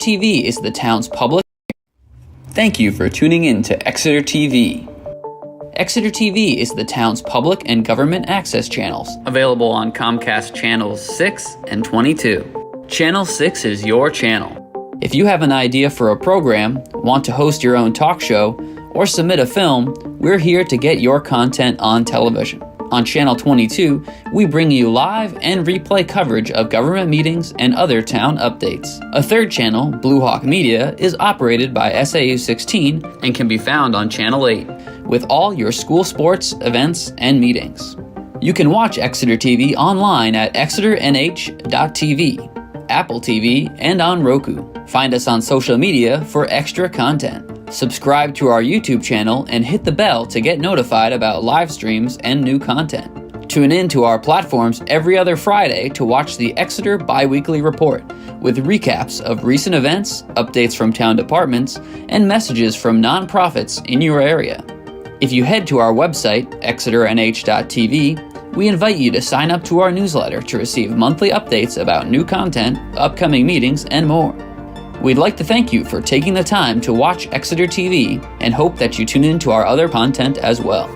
TV is the town's public. Thank you for tuning in to Exeter TV. Exeter TV is the town's public and government access channels, available on Comcast Channels 6 and 22. Channel 6 is your channel. If you have an idea for a program, want to host your own talk show, or submit a film, we're here to get your content on television. On Channel 22, we bring you live and replay coverage of government meetings and other town updates. A third channel, Blue Hawk Media, is operated by SAU 16 and can be found on Channel 8, with all your school sports, events, and meetings. You can watch Exeter TV online at exeternh.tv, Apple TV, and on Roku. Find us on social media for extra content. Subscribe to our YouTube channel and hit the bell to get notified about live streams and new content. Tune in to our platforms every other Friday to watch the Exeter Biweekly Report, with recaps of recent events, updates from town departments, and messages from nonprofits in your area. If you head to our website, exeternh.tv, we invite you to sign up to our newsletter to receive monthly updates about new content, upcoming meetings, and more. We'd like to thank you for taking the time to watch Exeter TV and hope that you tune in to our other content as well.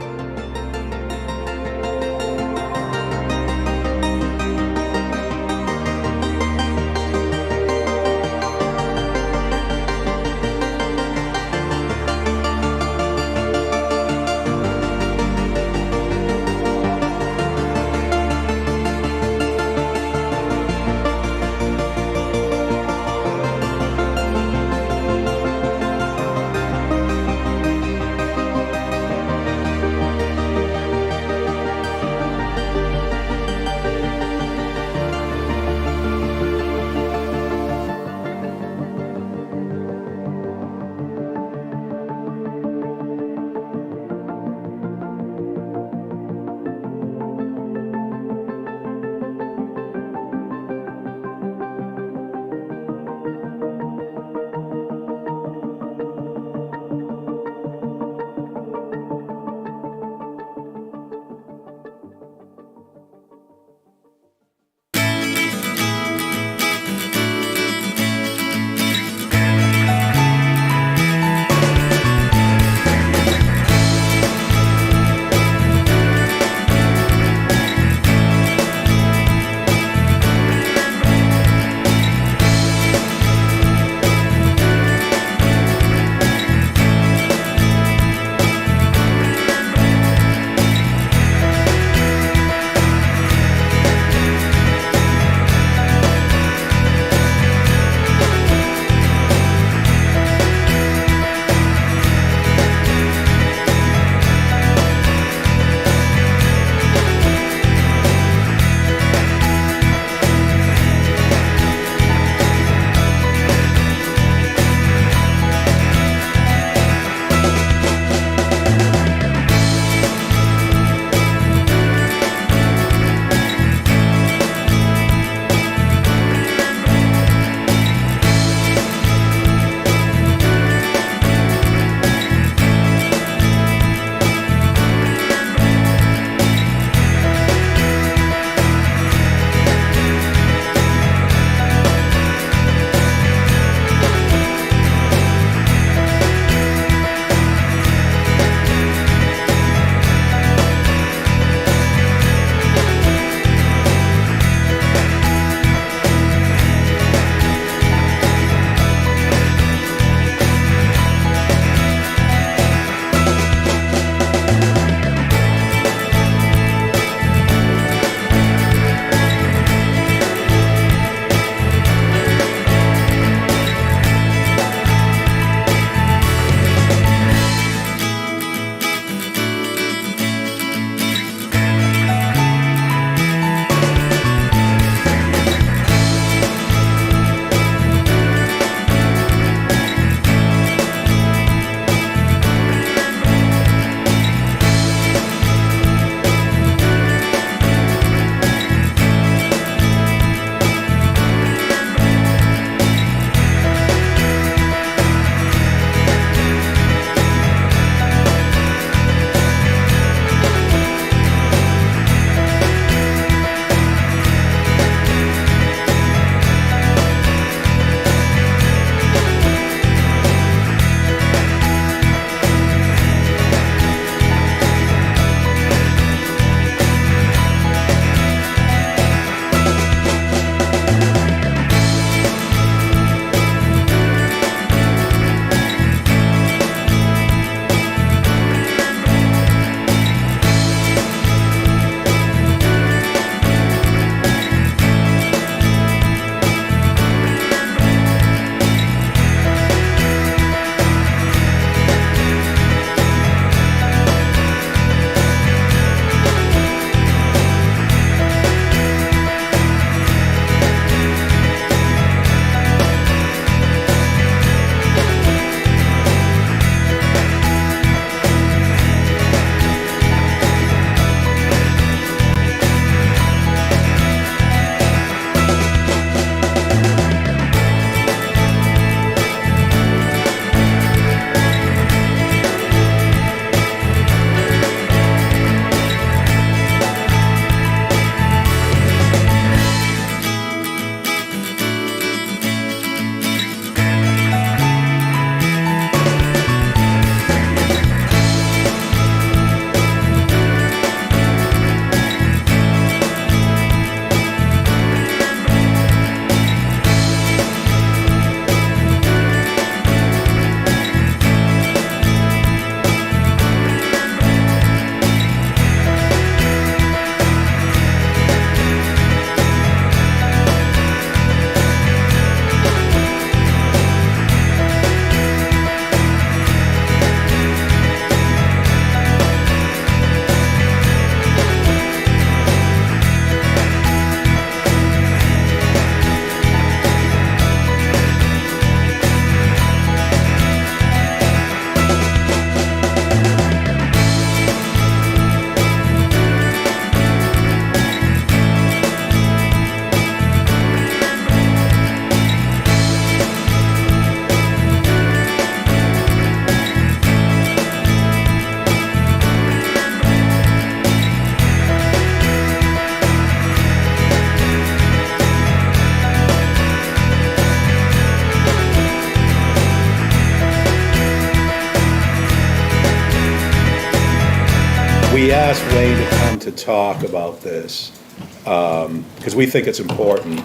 we asked Wayne to come to talk about this, because we think it's important.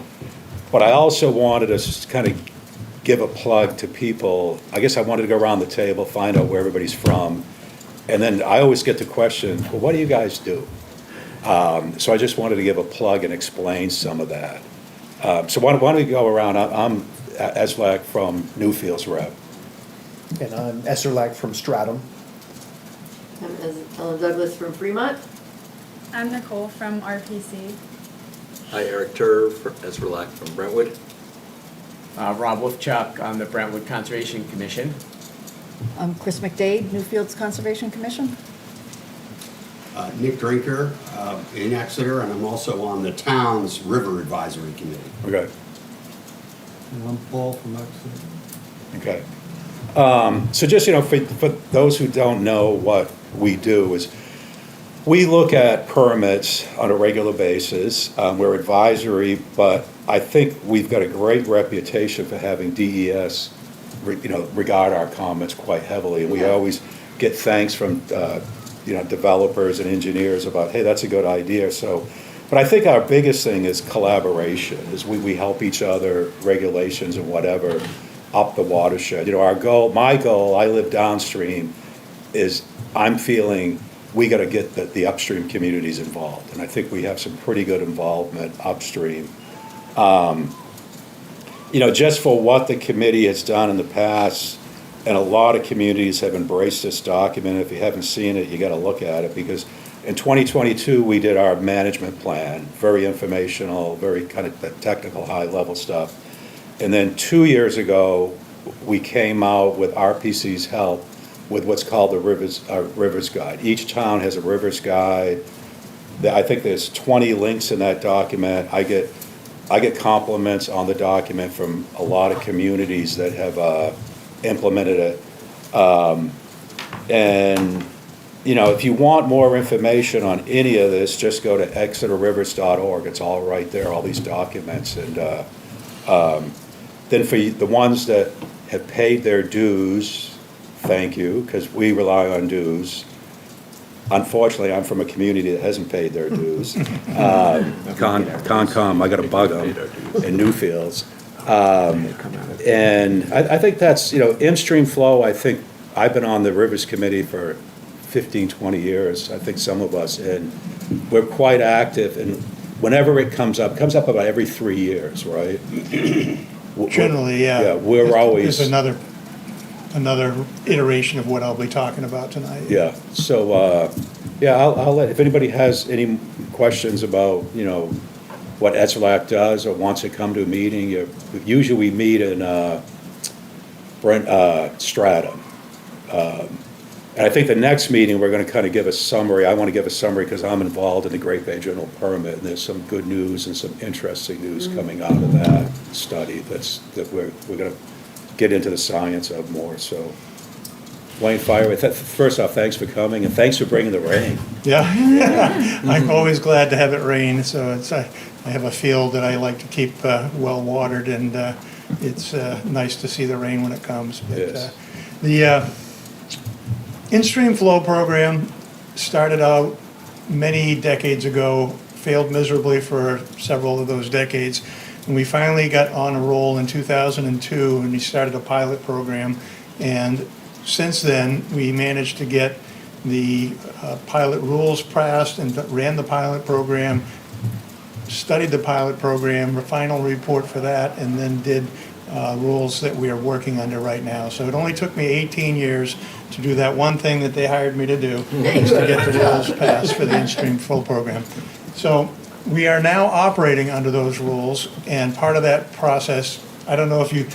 But I also wanted to kind of give a plug to people. I guess I wanted to go around the table, find out where everybody's from. And then I always get the question, well, what do you guys do? So I just wanted to give a plug and explain some of that. So why don't we go around? I'm Eslak from Newfields Rep. And I'm Esserlak from Stratum. I'm Ellen Douglas from Fremont. I'm Nicole from RPC. Hi, Eric Turr, Esrelak from Brentwood. Rob Wolfchuk on the Brentwood Conservation Commission. I'm Chris McDade, Newfields Conservation Commission. Nick Drinker in Exeter, and I'm also on the town's River Advisory Committee. Okay. And I'm Paul from Exeter. Okay. So just, for those who don't know what we do is we look at permits on a regular basis. We're advisory, but I think we've got a great reputation for having DES, regard our comments quite heavily. And we always get thanks from, developers and engineers about, hey, that's a good idea. So, but I think our biggest thing is collaboration, is we help each other, regulations and whatever, up the watershed. My goal, I live downstream, is I'm feeling we got to get the upstream communities involved. And I think we have some pretty good involvement upstream. Just for what the committee has done in the past, and a lot of communities have embraced this document. If you haven't seen it, you got to look at it, because in 2022, we did our management plan, very informational, very kind of technical, high-level stuff. And then 2 years ago, we came out with RPC's help with what's called the Rivers Guide. Each town has a Rivers Guide. I think there's 20 links in that document. I get compliments on the document from a lot of communities that have implemented it. And if you want more information on any of this, just go to exeterrivers.org. It's all right there, all these documents. And then for the ones that have paid their dues, thank you, because we rely on dues. Unfortunately, I'm from a community that hasn't paid their dues. Concom, I got to bug them in Newfields. And I think that's, in-stream flow, I think I've been on the Rivers Committee for 15, 20 years, I think some of us, and we're quite active, and whenever it comes up about every 3 years, right? Generally, yeah. Yeah, we're always. There's another iteration of what I'll be talking about tonight. Yeah, so, I'll let, if anybody has any questions about, what ESRLAC does or wants to come to a meeting, usually we meet in Stratum. And I think the next meeting, we're going to kind of give a summary. I want to give a summary because I'm involved in the Great Bay General Permit, and there's some good news and some interesting news coming out of that study that we're going to get into the science of more. So, Wayne Fire, first off, thanks for coming, and thanks for bringing the rain. Yeah, I'm always glad to have it rain. So I have a field that I like to keep well watered, and it's nice to see the rain when it comes. But, Yes. The in-stream flow program started out many decades ago, failed miserably for several of those decades, and we finally got on a roll in 2002, and we started a pilot program. And since then, we managed to get the pilot rules passed and ran the pilot program, studied the pilot program, a final report for that, and then did rules that we are working under right now. So it only took me 18 years to do that one thing that they hired me to do, is to get the rules passed for the in-stream flow program. So we are now operating under those rules, and part of that process, I don't know if you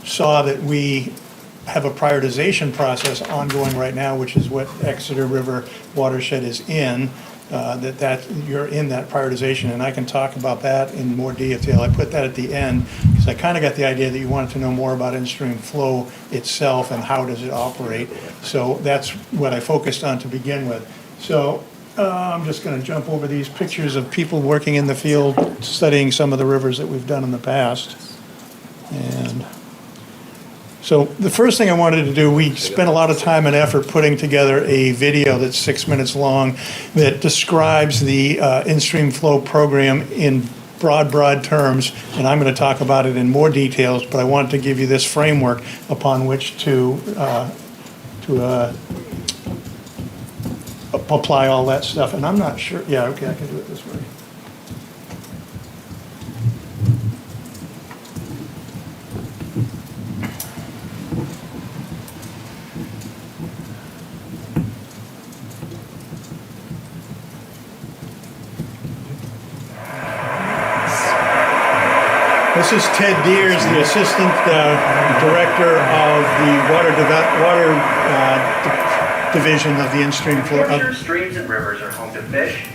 saw that we have a prioritization process ongoing right now, which is what Exeter River watershed is in, that you're in that prioritization, and I can talk about that in more detail. I put that at the end because I kind of got the idea that you wanted to know more about in-stream flow itself and how does it operate. So that's what I focused on to begin with. So I'm just going to jump over these pictures of people working in the field studying some of the rivers that we've done in the past. And So the first thing I wanted to do, we spent a lot of time and effort putting together a video that's 6 minutes long that describes the in-stream flow program in broad terms, and I'm going to talk about it in more details, but I wanted to give you this framework upon which to apply all that stuff. And I'm not sure, yeah, okay, I can do it this way. This is Ted Deers, the Assistant Director of the Division of the In-Stream Flow. Yorkshire's streams and rivers are home to fish,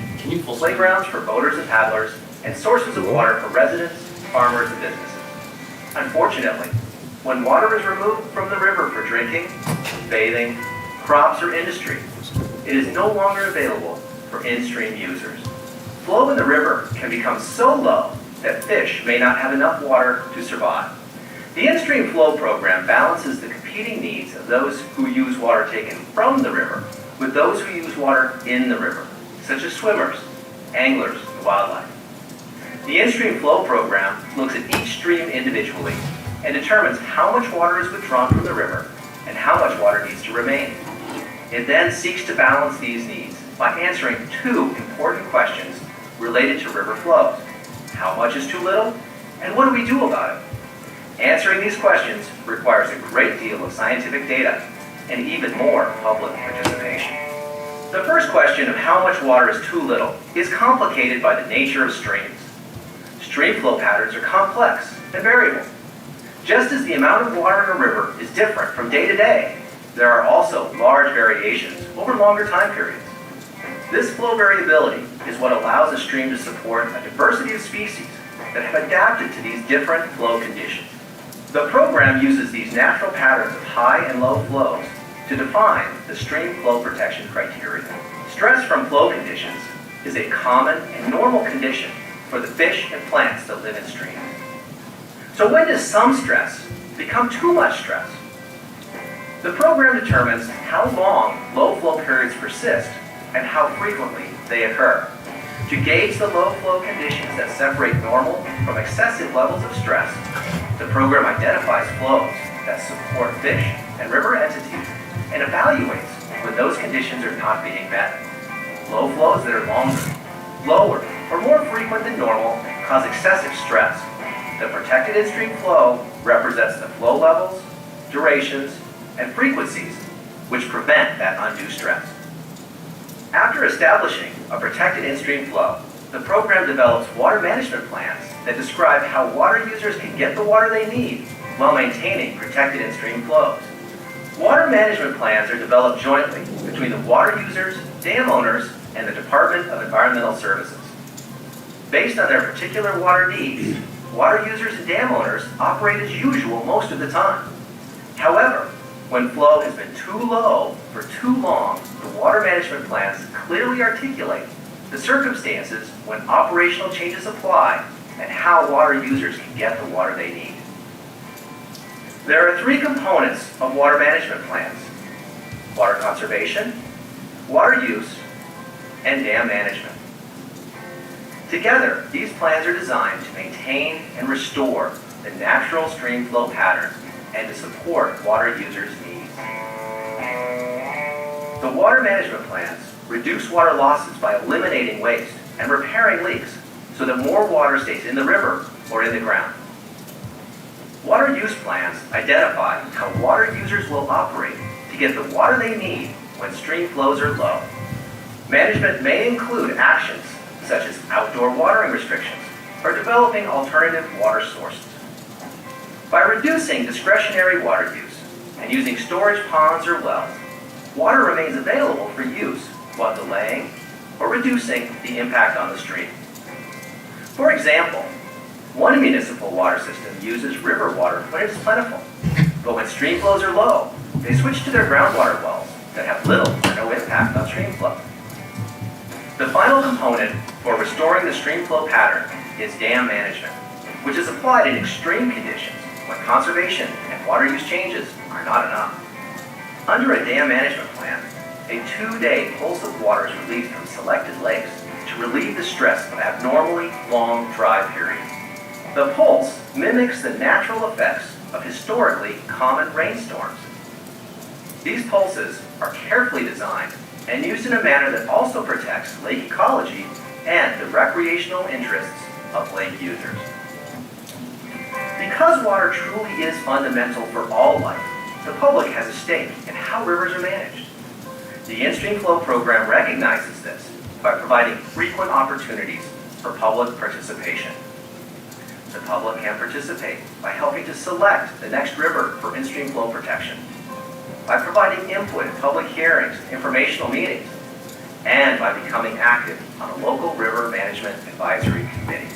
playgrounds for boaters and paddlers, and sources of water for residents, farmers, and businesses. Unfortunately, when water is removed from the river for drinking, bathing, crops, or industry, it is no longer available for in-stream users. Flow in the river can become so low that fish may not have enough water to survive. The in-stream flow program balances the competing needs of those who use water taken from the river with those who use water in the river, such as swimmers, anglers, and wildlife. The in-stream flow program looks at each stream individually and determines how much water is withdrawn from the river and how much water needs to remain. It then seeks to balance these needs by answering two important questions related to river flows. How much is too little, and what do we do about it? Answering these questions requires a great deal of scientific data and even more public participation. The first question of how much water is too little is complicated by the nature of streams. Stream flow patterns are complex and variable. Just as the amount of water in a river is different from day to day, there are also large variations over longer time periods. This flow variability is what allows a stream to support a diversity of species that have adapted to these different flow conditions. The program uses these natural patterns of high and low flows to define the stream flow protection criteria. Stress from flow conditions is a common and normal condition for the fish and plants that live in streams. So when does some stress become too much stress? The program determines how long low flow periods persist and how frequently they occur. To gauge the low flow conditions that separate normal from excessive levels of stress, the program identifies flows that support fish and river entities and evaluates when those conditions are not being met. Low flows that are longer, lower, or more frequent than normal cause excessive stress. The protected in-stream flow represents the flow levels, durations, and frequencies which prevent that undue stress. After establishing a protected in-stream flow, the program develops water management plans that describe how water users can get the water they need while maintaining protected in-stream flows. Water management plans are developed jointly between the water users, dam owners, and the Department of Environmental Services. Based on their particular water needs, water users and dam owners operate as usual most of the time. However, when flow has been too low for too long, the water management plans clearly articulate the circumstances when operational changes apply and how water users can get the water they need. There are three components of water management plans: water conservation, water use, and dam management. Together, these plans are designed to maintain and restore the natural stream flow pattern and to support water users' needs. The water management plans reduce water losses by eliminating waste and repairing leaks so that more water stays in the river or in the ground. Water use plans identify how water users will operate to get the water they need when stream flows are low. Management may include actions such as outdoor watering restrictions or developing alternative water sources. By reducing discretionary water use and using storage ponds or wells, water remains available for use while delaying or reducing the impact on the stream. For example, one municipal water system uses river water when it is plentiful, but when stream flows are low, they switch to their groundwater wells that have little or no impact on stream flow. The final component for restoring the stream flow pattern is dam management, which is applied in extreme conditions when conservation and water use changes are not enough. Under a dam management plan, a 2-day pulse of water is released from selected lakes to relieve the stress of abnormally long dry periods. The pulse mimics the natural effects of historically common rainstorms. These pulses are carefully designed and used in a manner that also protects lake ecology and the recreational interests of lake users. Because water truly is fundamental for all life, the public has a stake in how rivers are managed. The In-Stream Flow program recognizes this by providing frequent opportunities for public participation. The public can participate by helping to select the next river for in-stream flow protection, by providing input in public hearings and informational meetings, and by becoming active on a local river management advisory committee.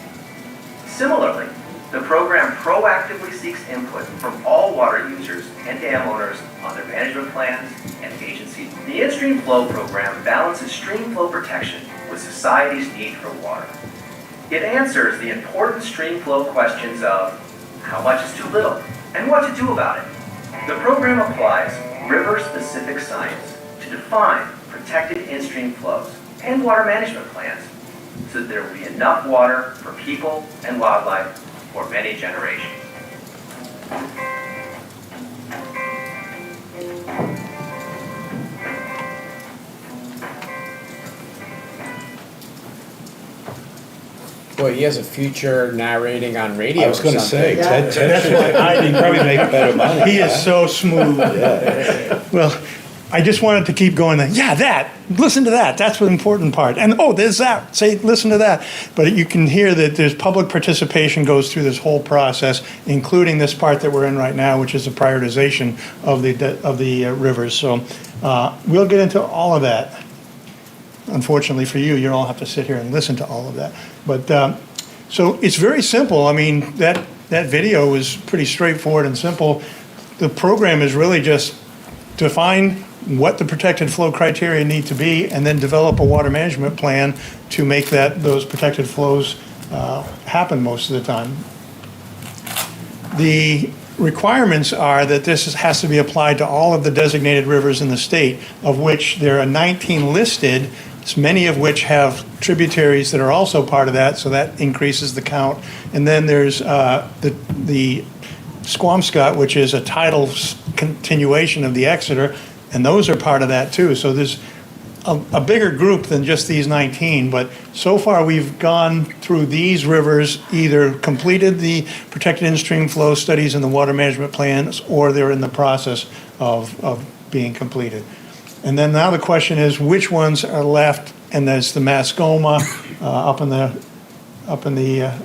Similarly, the program proactively seeks input from all water users and dam owners on their management plans and agencies. The In-Stream Flow program balances stream flow protection with society's need for water. It answers the important stream flow questions of how much is too little and what to do about it. The program applies river-specific science to define protected in-stream flows and water management plans so that there will be enough water for people and wildlife for many generations. Boy, he has a future narrating on radio. I was going to say, Yeah. Ted should probably make better money. He is so smooth. Yeah. Well, I just wanted to keep going. Yeah, that. Listen to that. That's the important part. And oh, there's that. Say, listen to that. But you can hear that there's public participation goes through this whole process, including this part that we're in right now, which is the prioritization of the rivers. So we'll get into all of that. Unfortunately for you, you'll all have to sit here and listen to all of that. But so it's very simple. I mean, that video is pretty straightforward and simple. The program is really just define what the protected flow criteria need to be, and then develop a water management plan to make those protected flows happen most of the time. The requirements are that this has to be applied to all of the designated rivers in the state, of which there are 19 listed, many of which have tributaries that are also part of that, so that increases the count. And then there's the Squamscott, which is a tidal continuation of the Exeter, and those are part of that too. So there's a bigger group than just these 19, but so far we've gone through these rivers, either completed the protected in-stream flow studies in the water management plans, or they're in the process of being completed. And then now the question is, which ones are left? And there's the Mascoma up in the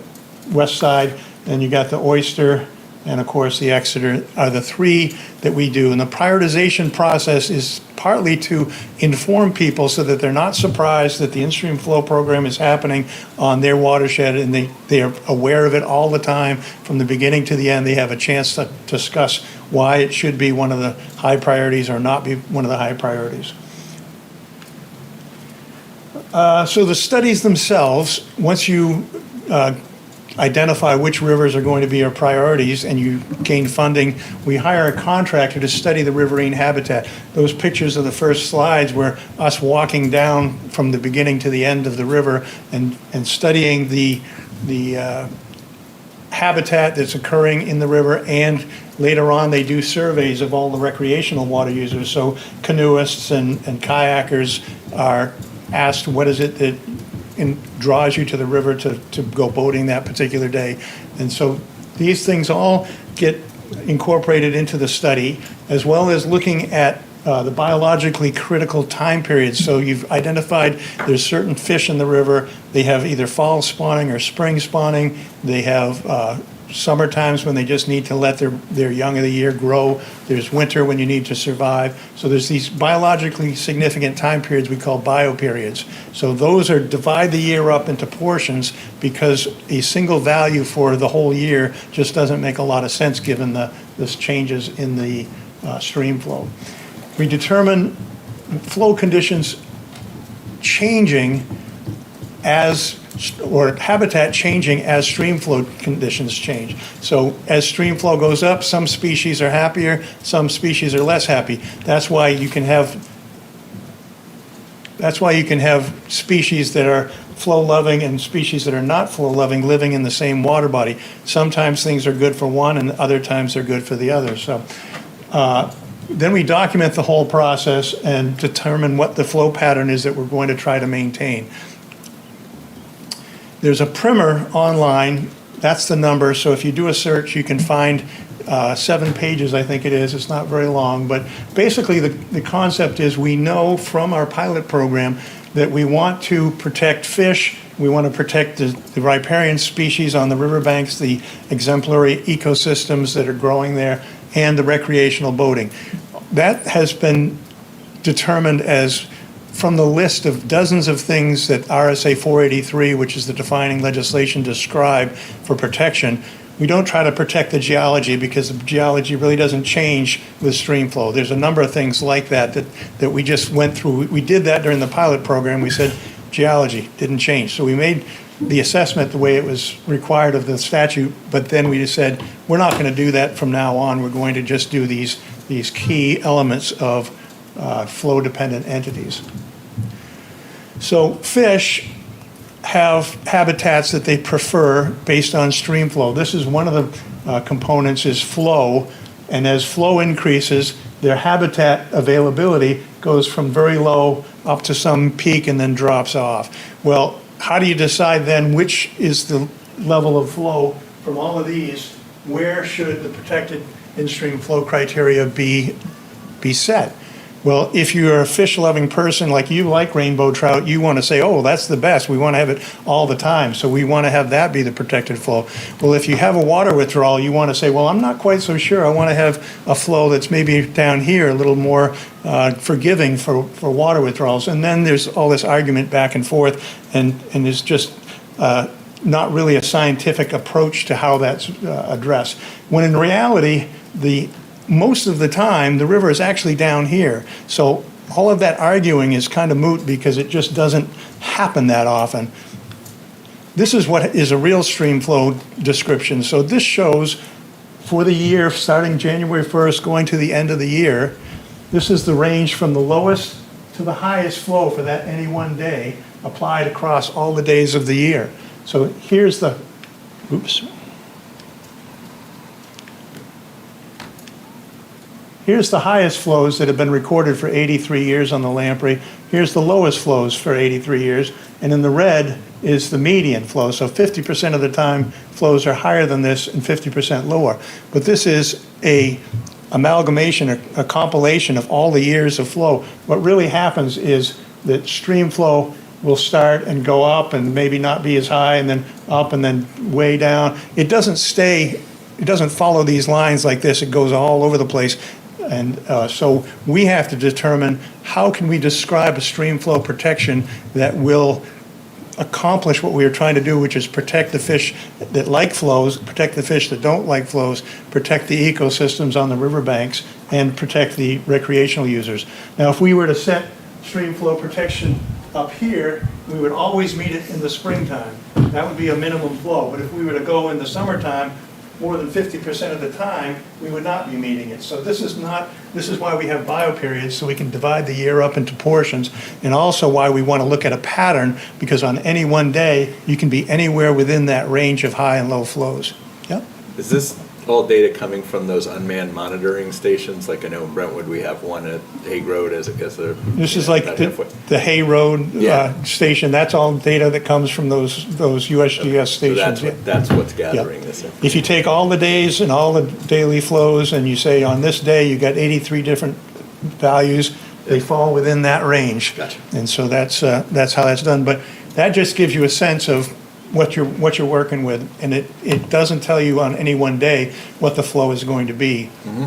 west side. Then you got the Oyster, and of course the Exeter are the three that we do. And the prioritization process is partly to inform people so that they're not surprised that the in-stream flow program is happening on their watershed, and they are aware of it all the time from the beginning to the end. They have a chance to discuss why it should be one of the high priorities or not be one of the high priorities. So the studies themselves, once you identify which rivers are going to be our priorities and you gain funding, we hire a contractor to study the riverine habitat. Those pictures of the first slides were us walking down from the beginning to the end of the river and studying the habitat that's occurring in the river, and later on they do surveys of all the recreational water users. So canoeists and kayakers are asked, what is it that draws you to the river to go boating that particular day? And so these things all get incorporated into the study, as well as looking at the biologically critical time periods. So you've identified there's certain fish in the river. They have either fall spawning or spring spawning. They have summer times when they just need to let their young of the year grow. There's winter when you need to survive. So there's these biologically significant time periods we call bioperiods. So those are divide the year up into portions, because a single value for the whole year just doesn't make a lot of sense given the changes in the stream flow. We determine flow conditions changing as or habitat changing as stream flow conditions change. So as stream flow goes up, some species are happier, some species are less happy. That's why you can have species that are flow-loving and species that are not flow-loving living in the same water body. Sometimes things are good for one and other times they're good for the other. So then we document the whole process and determine what the flow pattern is that we're going to try to maintain. There's a primer online, that's the number, so if you do a search, you can find 7 pages, I think it is. It's not very long, but basically the concept is we know from our pilot program that we want to protect fish, we want to protect the riparian species on the riverbanks, the exemplary ecosystems that are growing there, and the recreational boating. That has been determined as from the list of dozens of things that RSA 483, which is the defining legislation, describe for protection. We don't try to protect the geology because the geology really doesn't change with stream flow. There's a number of things like that we just went through. We did that during the pilot program. We said geology didn't change. So we made the assessment the way it was required of the statute, but then we just said, we're not going to do that from now on. We're going to just do these key elements of flow-dependent entities. So fish have habitats that they prefer based on stream flow. This is one of the components is flow, and as flow increases, their habitat availability goes from very low up to some peak and then drops off. Well, how do you decide then which is the level of flow from all of these? Where should the protected in-stream flow criteria be set? Well, if you're a fish-loving person like you like rainbow trout, you want to say, oh, that's the best. We want to have it all the time. So we want to have that be the protected flow. Well, if you have a water withdrawal, you want to say, well, I'm not quite so sure. I want to have a flow that's maybe down here, a little more forgiving for water withdrawals. And then there's all this argument back and forth, and there's just not really a scientific approach to how that's addressed. When in reality, most of the time, the river is actually down here. So all of that arguing is kind of moot because it just doesn't happen that often. This is what is a real stream flow description. So this shows for the year starting January 1st going to the end of the year, this is the range from the lowest to the highest flow for that any one day applied across all the days of the year. So here's the, here's the highest flows that have been recorded for 83 years on the Lamprey. Here's the lowest flows for 83 years. And in the red is the median flow. So 50% of the time flows are higher than this and 50% lower. But this is a amalgamation, a compilation of all the years of flow. What really happens is that stream flow will start and go up and maybe not be as high and then up and then way down. It doesn't stay, it doesn't follow these lines like this. It goes all over the place. And so we have to determine how can we describe a stream flow protection that will accomplish what we are trying to do, which is protect the fish that like flows, protect the fish that don't like flows, protect the ecosystems on the riverbanks, and protect the recreational users. Now, if we were to set stream flow protection up here, we would always meet it in the springtime. That would be a minimum flow. But if we were to go in the summertime, more than 50% of the time, we would not be meeting it. So this is why we have bioperiods, so we can divide the year up into portions, and also why we want to look at a pattern, because on any one day, you can be anywhere within that range of high and low flows. Yep. Is this all data coming from those unmanned monitoring stations? Like I know in Brentwood, we have one at Hague Road as a. This is like the Hay Road station. That's all data that comes from those USGS stations. So that's what's gathering this information. If you take all the days and all the daily flows and you say on this day you got 83 different values, they fall within that range. Gotcha. And so that's how that's done. But that just gives you a sense of what you're working with, and it doesn't tell you on any one day what the flow is going to be. Mm-hmm.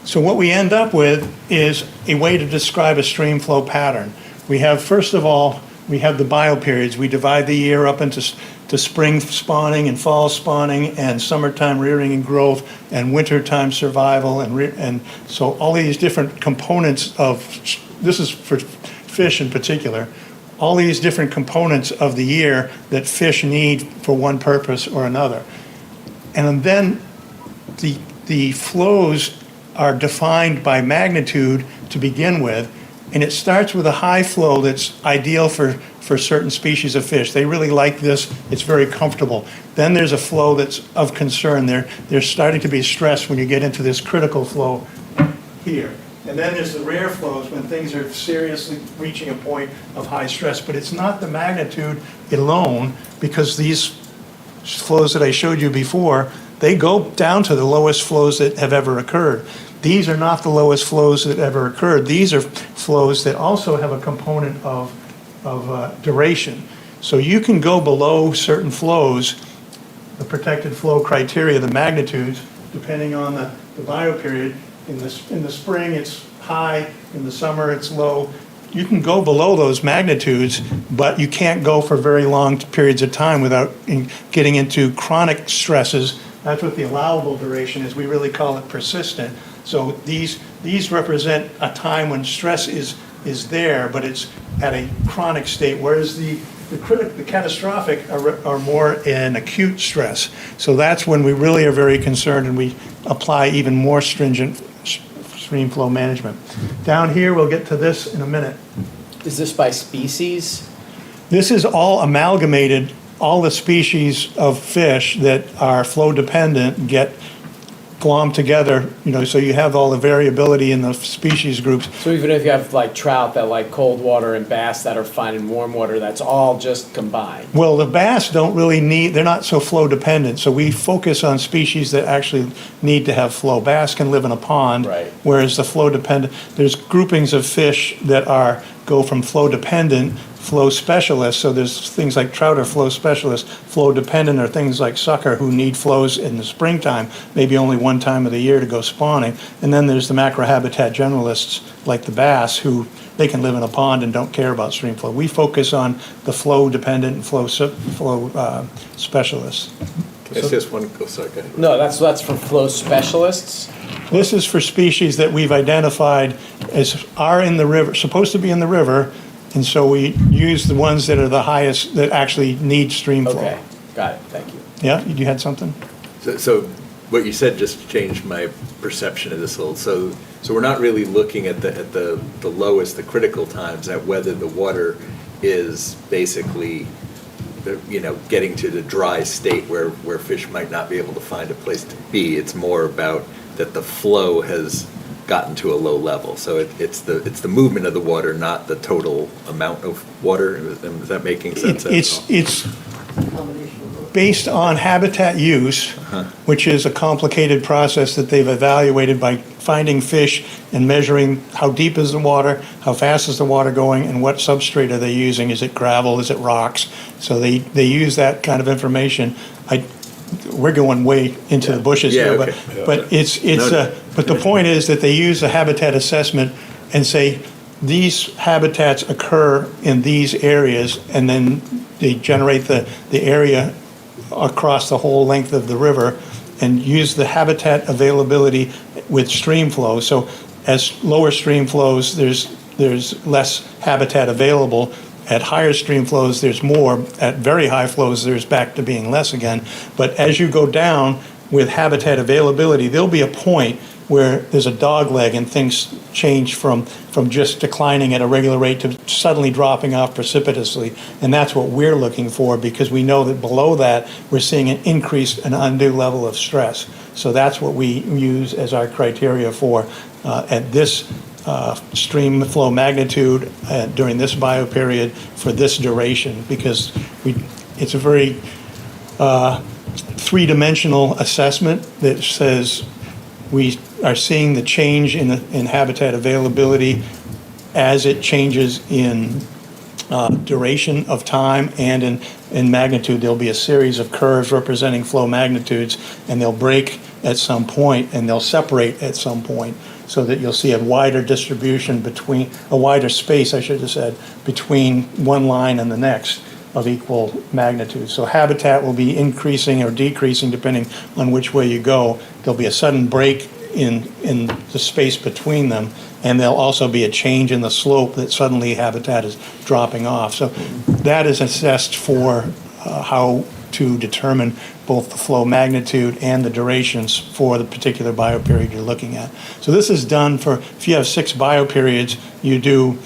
So what we end up with is a way to describe a stream flow pattern. We have, first of all, we have the bioperiods. We divide the year up into spring spawning and fall spawning and summertime rearing and growth and wintertime survival, and so all these different components of, this is for fish in particular, all these different components of the year that fish need for one purpose or another. And then the flows are defined by magnitude to begin with, and it starts with a high flow that's ideal for certain species of fish. They really like this. It's very comfortable. Then there's a flow that's of concern. There's starting to be stress when you get into this critical flow here. And then there's the rare flows when things are seriously reaching a point of high stress. But it's not the magnitude alone, because these flows that I showed you before, they go down to the lowest flows that have ever occurred. These are not the lowest flows that ever occurred. These are flows that also have a component of duration. So you can go below certain flows, the protected flow criteria, the magnitudes, depending on the bioperiod. In the spring, it's high. In the summer, it's low. You can go below those magnitudes, but you can't go for very long periods of time without getting into chronic stresses. That's what the allowable duration is. We really call it persistent. So these represent a time when stress is there, but it's at a chronic state, whereas the catastrophic are more in acute stress. So that's when we really are very concerned, and we apply even more stringent stream flow management. Down here, we'll get to this in a minute. Is this by species? This is all amalgamated. All the species of fish that are flow dependent get glommed together, so you have all the variability in the species groups. So even if you have like trout that like cold water and bass that are fine in warm water, that's all just combined? Well, the bass don't really they're not so flow dependent, so we focus on species that actually need to have flow. Bass can live in a pond, right, whereas the flow dependent, there's groupings of fish that go from flow dependent, flow specialists. So there's things like trout are flow specialists. Flow dependent are things like sucker who need flows in the springtime, maybe only one time of the year to go spawning. And then there's the macrohabitat generalists like the bass, who they can live in a pond and don't care about stream flow. We focus on the flow dependent and flow specialists. It's just one, sorry, go ahead. No, that's for flow specialists. This is for species that we've identified as are in the river, supposed to be in the river, and so we use the ones that are the highest, that actually need stream flow. Okay, got it, thank you. Yeah, you had something? So what you said just changed my perception of this whole, so we're not really looking at the lowest, the critical times, at whether the water is basically, getting to the dry state where fish might not be able to find a place to be. It's more about that the flow has gotten to a low level. So it's the movement of the water, not the total amount of water. Is that making sense? It's based on habitat use, which is a complicated process that they've evaluated by finding fish and measuring how deep is the water, how fast is the water going, and what substrate are they using. Is it gravel? Is it rocks? So they use that kind of information. We're going way into the bushes here, okay. but but the point is that they use a habitat assessment and say these habitats occur in these areas, and then they generate the area across the whole length of the river and use the habitat availability with stream flow. So as lower stream flows, there's less habitat available. At higher stream flows, there's more. At very high flows, there's back to being less again. But as you go down with habitat availability, there'll be a point where there's a dog leg and things change from just declining at a regular rate to suddenly dropping off precipitously. And that's what we're looking for, because we know that below that, we're seeing an undue level of stress. So that's what we use as our criteria for at this stream flow magnitude during this bioperiod for this duration, because it's a very three-dimensional assessment that says we are seeing the change in habitat availability as it changes in duration of time and in magnitude. There'll be a series of curves representing flow magnitudes, and they'll break at some point and they'll separate at some point, so that you'll see a wider distribution a wider space, I should have said, between one line and the next of equal magnitude. So habitat will be increasing or decreasing depending on which way you go. There'll be a sudden break in the space between them, and there'll also be a change in the slope that suddenly habitat is dropping off. So that is assessed for how to determine both the flow magnitude and the durations for the particular bioperiod you're looking at. So this is done for, if you have 6 bioperiods, you do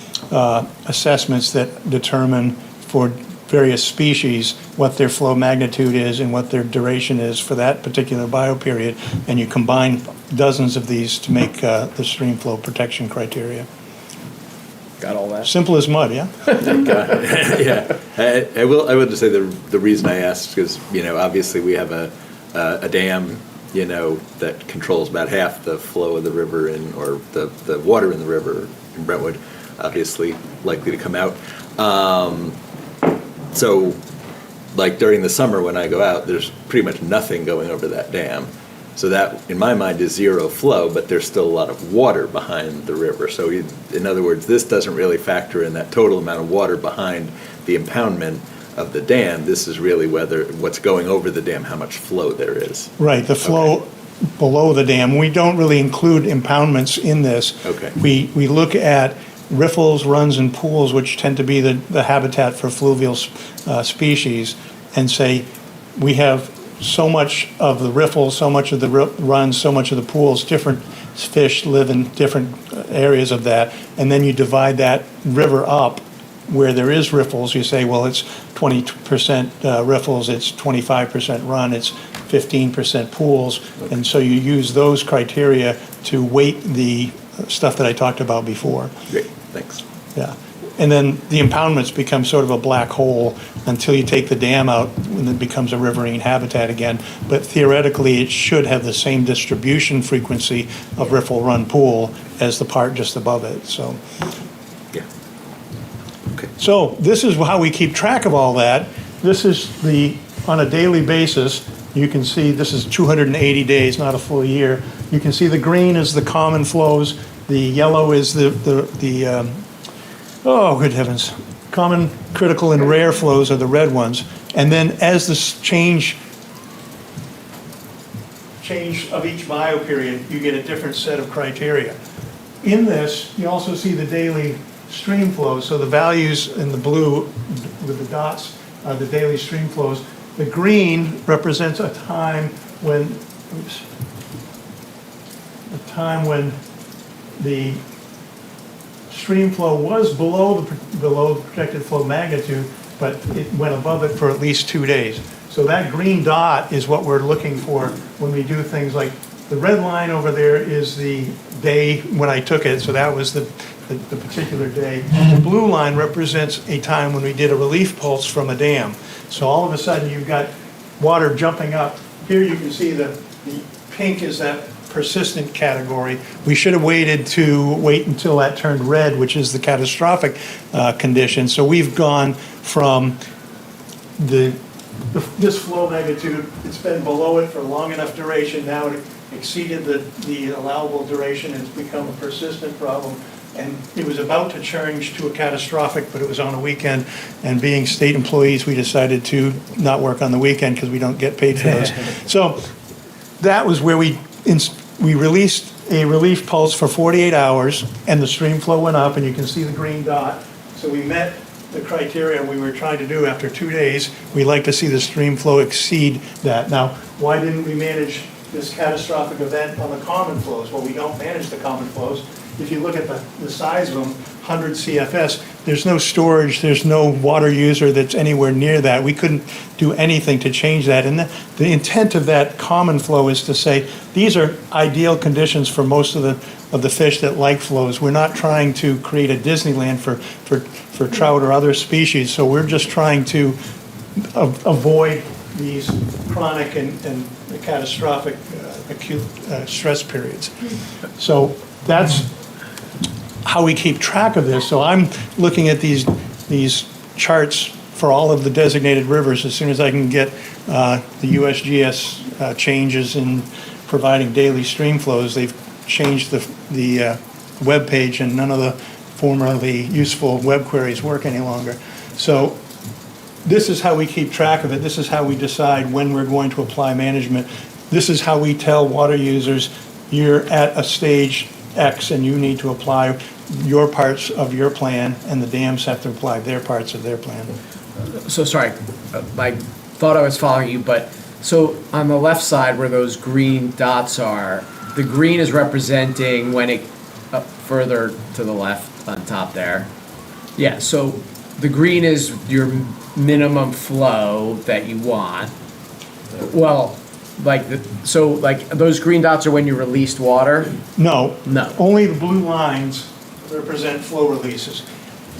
assessments that determine for various species what their flow magnitude is and what their duration is for that particular bioperiod, and you combine dozens of these to make the stream flow protection criteria. Got all that? Simple as mud, yeah? Yeah, I will just say the reason I asked is, obviously we have a dam, that controls about half the flow of the river or the water in the river in Brentwood, obviously likely to come out. So like during the summer when I go out, there's pretty much nothing going over that dam. So that, in my mind, is zero flow, but there's still a lot of water behind the river. So in other words, this doesn't really factor in that total amount of water behind the impoundment of the dam. This is really what's going over the dam, how much flow there is. Right, the flow below the dam. We don't really include impoundments in this. Okay. We look at riffles, runs, and pools, which tend to be the habitat for fluvial species, and say we have so much of the riffles, so much of the runs, so much of the pools, different fish live in different areas of that, and then you divide that river up where there is riffles. You say, well, it's 20% riffles, it's 25% run, it's 15% pools, and so you use those criteria to weight the stuff that I talked about before. Great, thanks. Yeah. And then the impoundments become sort of a black hole until you take the dam out and it becomes a riverine habitat again. But theoretically, it should have the same distribution frequency of riffle run pool as the part just above it, so. Yeah. Okay. So this is how we keep track of all that. This is on a daily basis, you can see this is 280 days, not a full year. You can see the green is the common flows, the yellow is oh, good heavens. Common, critical, and rare flows are the red ones. And then as this change of each bioperiod, you get a different set of criteria. In this, you also see the daily stream flows. So the values in the blue with the dots are the daily stream flows. The green represents a time when, the stream flow was below the projected flow magnitude, but it went above it for at least 2 days. So that green dot is what we're looking for when we do things like, the red line over there is the day when I took it, so that was the particular day. The blue line represents a time when we did a relief pulse from a dam. So all of a sudden you've got water jumping up. Here you can see the pink is that persistent category. We should have wait until that turned red, which is the catastrophic condition. So we've gone from this flow magnitude, it's been below it for a long enough duration, now it exceeded the allowable duration, and it's become a persistent problem. And it was about to change to a catastrophic, but it was on a weekend, and being state employees, we decided to not work on the weekend because we don't get paid for those. So that was where we released a relief pulse for 48 hours, and the stream flow went up, and you can see the green dot. So we met the criteria we were trying to do after 2 days. We like to see the stream flow exceed that. Now, why didn't we manage this catastrophic event on the common flows? Well, we don't manage the common flows. If you look at the size of them, 100 CFS, there's no storage, there's no water user that's anywhere near that. We couldn't do anything to change that. And the intent of that common flow is to say, these are ideal conditions for most of the fish that like flows. We're not trying to create a Disneyland for trout or other species, so we're just trying to avoid these chronic and catastrophic acute stress periods. So that's how we keep track of this. So I'm looking at these charts for all of the designated rivers as soon as I can get the USGS changes in providing daily stream flows. They've changed the web page, and none of the formerly useful web queries work any longer. So this is how we keep track of it. This is how we decide when we're going to apply management. This is how we tell water users you're at a stage X and you need to apply your parts of your plan, and the dams have to apply their parts of their plan. So sorry, I thought I was following you, but, so on the left side where those green dots are, the green is representing when it, up further to the left on top there. Yeah, so the green is your minimum flow that you want. Well, like, so like, those green dots are when you released water? No. No. Only the blue lines represent flow releases.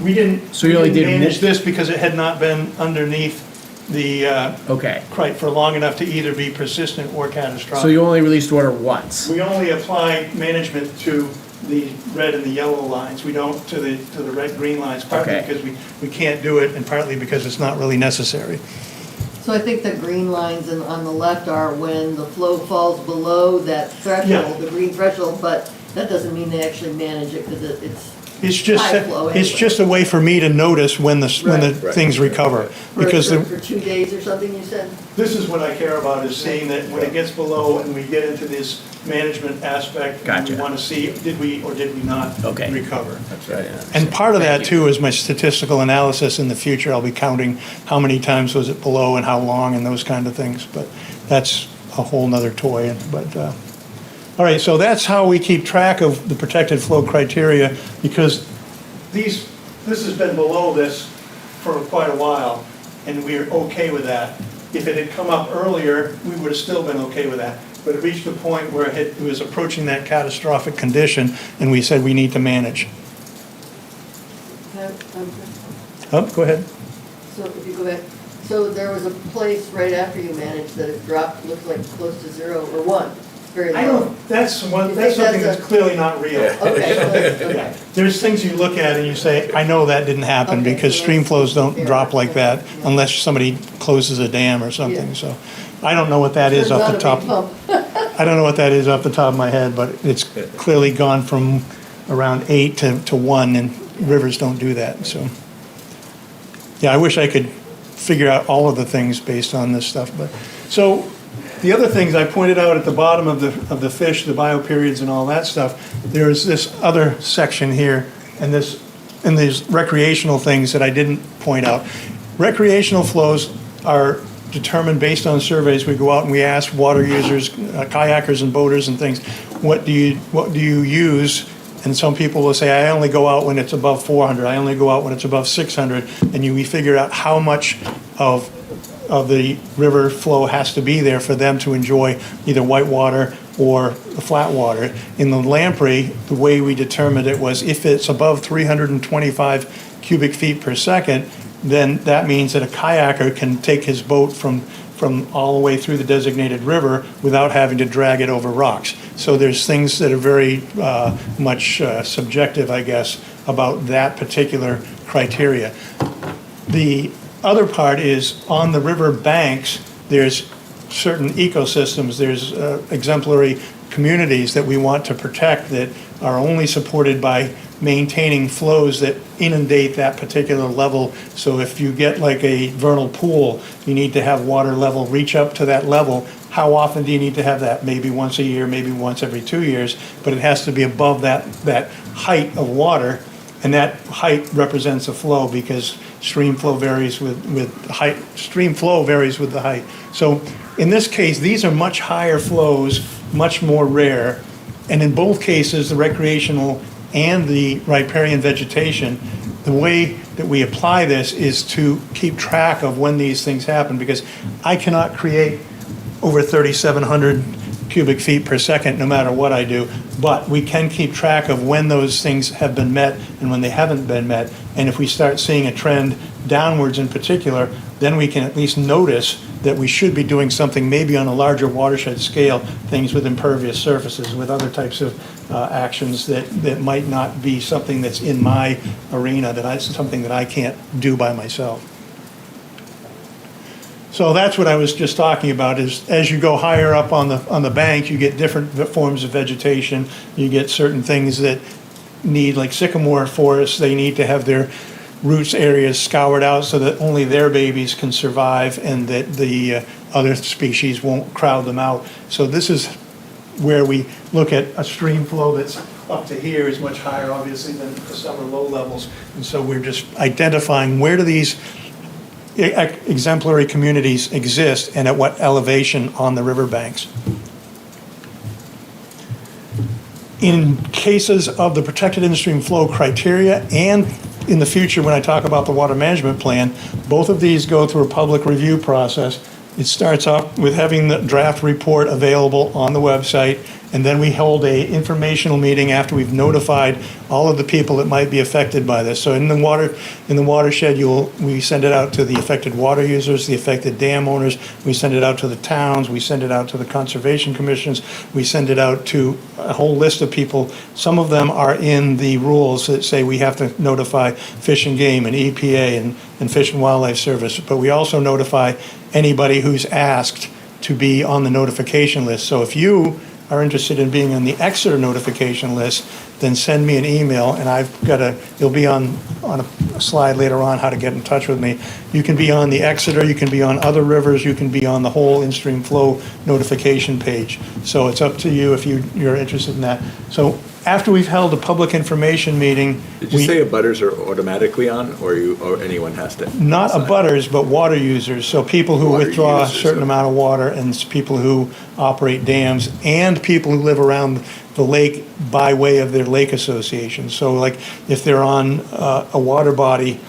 We didn't, So you only did manage this because it had not been underneath the, Okay, for long enough to either be persistent or catastrophic. so you only released water once? We only apply management to the red and the yellow lines. We don't to the red, green lines, partly Okay. because we can't do it and partly because it's not really necessary. So I think the green lines on the left are when the flow falls below that Yeah. threshold, the green threshold, but that doesn't mean they actually manage it because it's It's just, high flow it's anyway. just a way for me to notice when the Right. things recover. Because for 2 days or something, you said? this is what I care about, is seeing that when it gets below and we get into this management aspect, we Gotcha. want to see, did we or did we not Okay. recover? That's right. And part of that Thank you. too is my statistical analysis in the future. I'll be counting how many times was it below and how long and those kind of things, but that's a whole nother toy. But, all right, so that's how we keep track of the protected flow criteria, because this has been below this for quite a while, and we're okay with that. If it had come up earlier, we would have still been okay with that. But it reached a point where it was approaching that catastrophic condition, and we said we need to manage. Oh, go ahead. So if you go back, so there was a place right after you managed that it dropped, looked like close to 0 or 1, very low. I don't, that's You something think that's that's a- clearly not real. Okay, okay. Yeah. There's things you look at and you say, I know that didn't happen, Okay, because so stream that's flows don't fair. drop like that Yeah. unless somebody closes a dam or something, Yeah. so. I don't know what that is Turns off out the a big top. pump. I don't know what that is off the top of my head, but it's clearly gone from around 8 to 1, and rivers don't do that, so. Yeah, I wish I could figure out all of the things based on this stuff, but, so, the other things I pointed out at the bottom of the fish, the bioperiods and all that stuff, there's this other section here, and these recreational things that I didn't point out. Recreational flows are determined based on surveys. We go out and we ask water users, kayakers and boaters and things, what do you use? And some people will say, I only go out when it's above 400, I only go out when it's above 600, and we figure out how much of the river flow has to be there for them to enjoy either whitewater or the flat water. In the Lamprey, the way we determined it was if it's above 325 cubic feet per second, then that means that a kayaker can take his boat from all the way through the designated river without having to drag it over rocks. So there's things that are very much subjective, I guess, about that particular criteria. The other part is on the river banks, there's certain ecosystems, there's exemplary communities that we want to protect that are only supported by maintaining flows that inundate that particular level. So if you get like a vernal pool, you need to have water level reach up to that level. How often do you need to have that? Maybe once a year, maybe once every 2 years, but it has to be above that height of water, and that height represents a flow because stream flow varies with height. Stream flow varies with the height. So in this case, these are much higher flows, much more rare, and in both cases, the recreational and the riparian vegetation, the way that we apply this is to keep track of when these things happen, because I cannot create over 3,700 cubic feet per second no matter what I do, but we can keep track of when those things have been met and when they haven't been met. And if we start seeing a trend downwards in particular, then we can at least notice that we should be doing something maybe on a larger watershed scale, things with impervious surfaces, with other types of actions that might not be something that's in my arena, something that I can't do by myself. So that's what I was just talking about, is as you go higher up on the bank, you get different forms of vegetation. You get certain things that need, like sycamore forests, they need to have their roots areas scoured out so that only their babies can survive and that the other species won't crowd them out. So this is where we look at a stream flow that's up to here is much higher, obviously, than the summer low levels. And so we're just identifying where do these exemplary communities exist and at what elevation on the riverbanks. In cases of the protected in-stream flow criteria and in the future, when I talk about the water management plan, both of these go through a public review process. It starts off with having the draft report available on the website, and then we hold a informational meeting after we've notified all of the people that might be affected by this. So in the watershed, we send it out to the affected water users, the affected dam owners, we send it out to the towns, we send it out to the conservation commissions, we send it out to a whole list of people. Some of them are in the rules that say we have to notify Fish and Game and EPA and Fish and Wildlife Service, but we also notify anybody who's asked to be on the notification list. So if you are interested in being on the Exeter notification list, then send me an email, and you'll be on a slide later on how to get in touch with me. You can be on the Exeter, you can be on other rivers, you can be on the whole in-stream flow notification page. So it's up to you if you're interested in that. So after we've held a public information meeting. Did you say abutters are automatically on, or anyone has to? Not abutters, but water users, so people who withdraw a certain okay. amount of water, and people who operate dams, and people who live around the lake by way of their lake association. So like, if they're on a water body,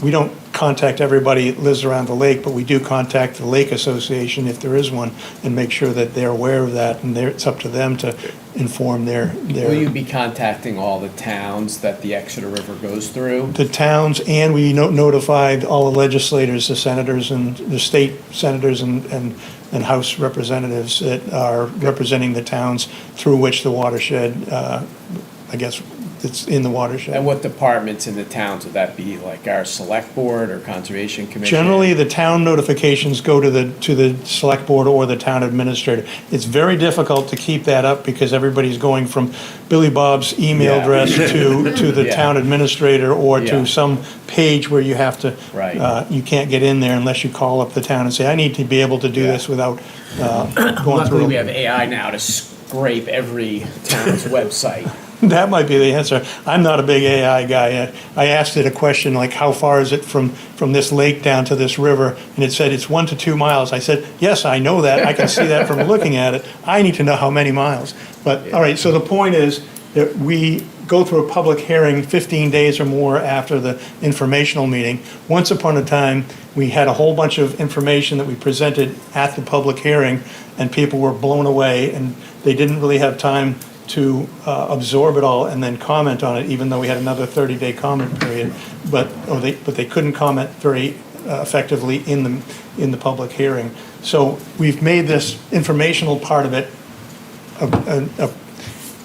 we don't contact everybody that lives around the lake, but we do contact the lake association if there is one, and make sure that they're aware of that, and it's up to them to inform their. Will you be contacting all the towns that the Exeter River goes through? The towns, and we notified all the legislators, the senators and the state senators and House representatives that are representing the towns through which the watershed, I guess, it's in the watershed. And what departments in the towns would that be, like our select board or conservation commission? Generally, the town notifications go to the select board or the town administrator. It's very difficult to keep that up because everybody's going from Billy Bob's email Yeah. address to the Yeah. town administrator or Yeah. to some page where you have to, Right. you can't get in there unless you call up the town and say, I need to be able to do Yeah. this without going Luckily, through. we have AI now to scrape every town's website. That might be the answer. I'm not a big AI guy. I asked it a question like, how far is it from this lake down to this river? And it said it's 1 to 2 miles. I said, yes, I know that. I can see that from looking at it. I need to know how many miles. But, all right, so the point is that we go through a public hearing 15 days or more after the informational meeting. Once upon a time, we had a whole bunch of information that we presented at the public hearing, and people were blown away, and they didn't really have time to absorb it all and then comment on it, even though we had another 30-day comment period. But they couldn't comment very effectively in the public hearing. So we've made this informational part of it a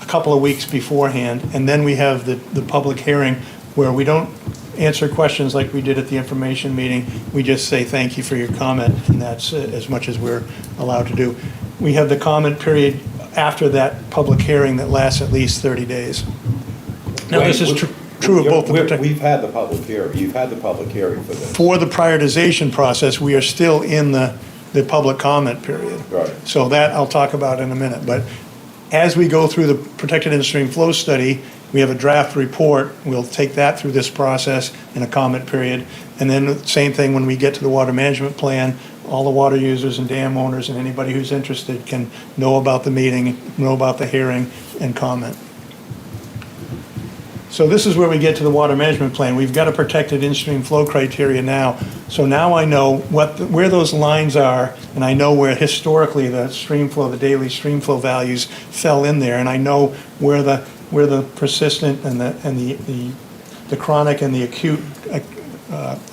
couple of weeks beforehand, and then we have the public hearing where we don't answer questions like we did at the information meeting. We just say thank you for your comment, and that's as much as we're allowed to do. We have the comment period after that public hearing that lasts at least 30 days. Now, this is true of both the We've had the public hearing, you've had the public hearing for this. for the prioritization process, we are still in the public comment period. Right. So that I'll talk about in a minute. But as we go through the protected in-stream flow study, we have a draft report. We'll take that through this process in a comment period. And then the same thing when we get to the water management plan, all the water users and dam owners and anybody who's interested can know about the meeting, know about the hearing, and comment. So this is where we get to the water management plan. We've got a protected in-stream flow criteria now. So now I know where those lines are, and I know where historically the stream flow, the daily stream flow values fell in there, and I know where the persistent and the chronic and the acute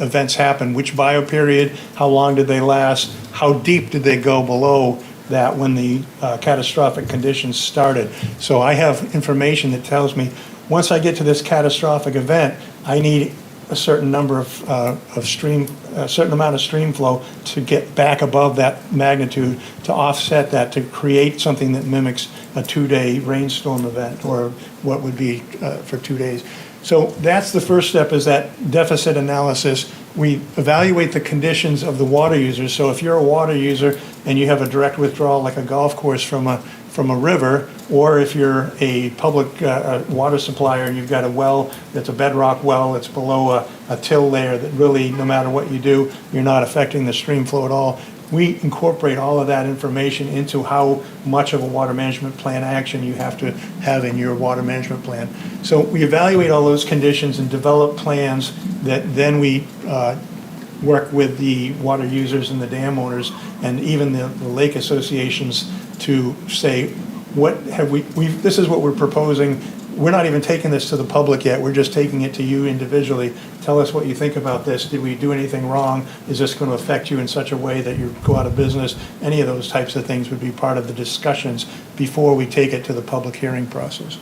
events happen, which bioperiod, how long did they last, how deep did they go below that when the catastrophic conditions started. So I have information that tells me once I get to this catastrophic event, I need a certain number of stream, a certain amount of stream flow to get back above that magnitude to offset that, to create something that mimics a 2-day rainstorm event, or what would be for 2 days. So that's the first step, is that deficit analysis. We evaluate the conditions of the water users. So if you're a water user and you have a direct withdrawal, like a golf course from from a river, or if you're a public water supplier and you've got a well that's a bedrock well, it's below a till layer that really, no matter what you do, you're not affecting the stream flow at all. We incorporate all of that information into how much of a water management plan action you have to have in your water management plan. So we evaluate all those conditions and develop plans that then we work with the water users and the dam owners and even the lake associations to say, what have this is what we're proposing. We're not even taking this to the public yet. We're just taking it to you individually. Tell us what you think about this. Did we do anything wrong? Is this going to affect you in such a way that you go out of business? Any of those types of things would be part of the discussions before we take it to the public hearing process.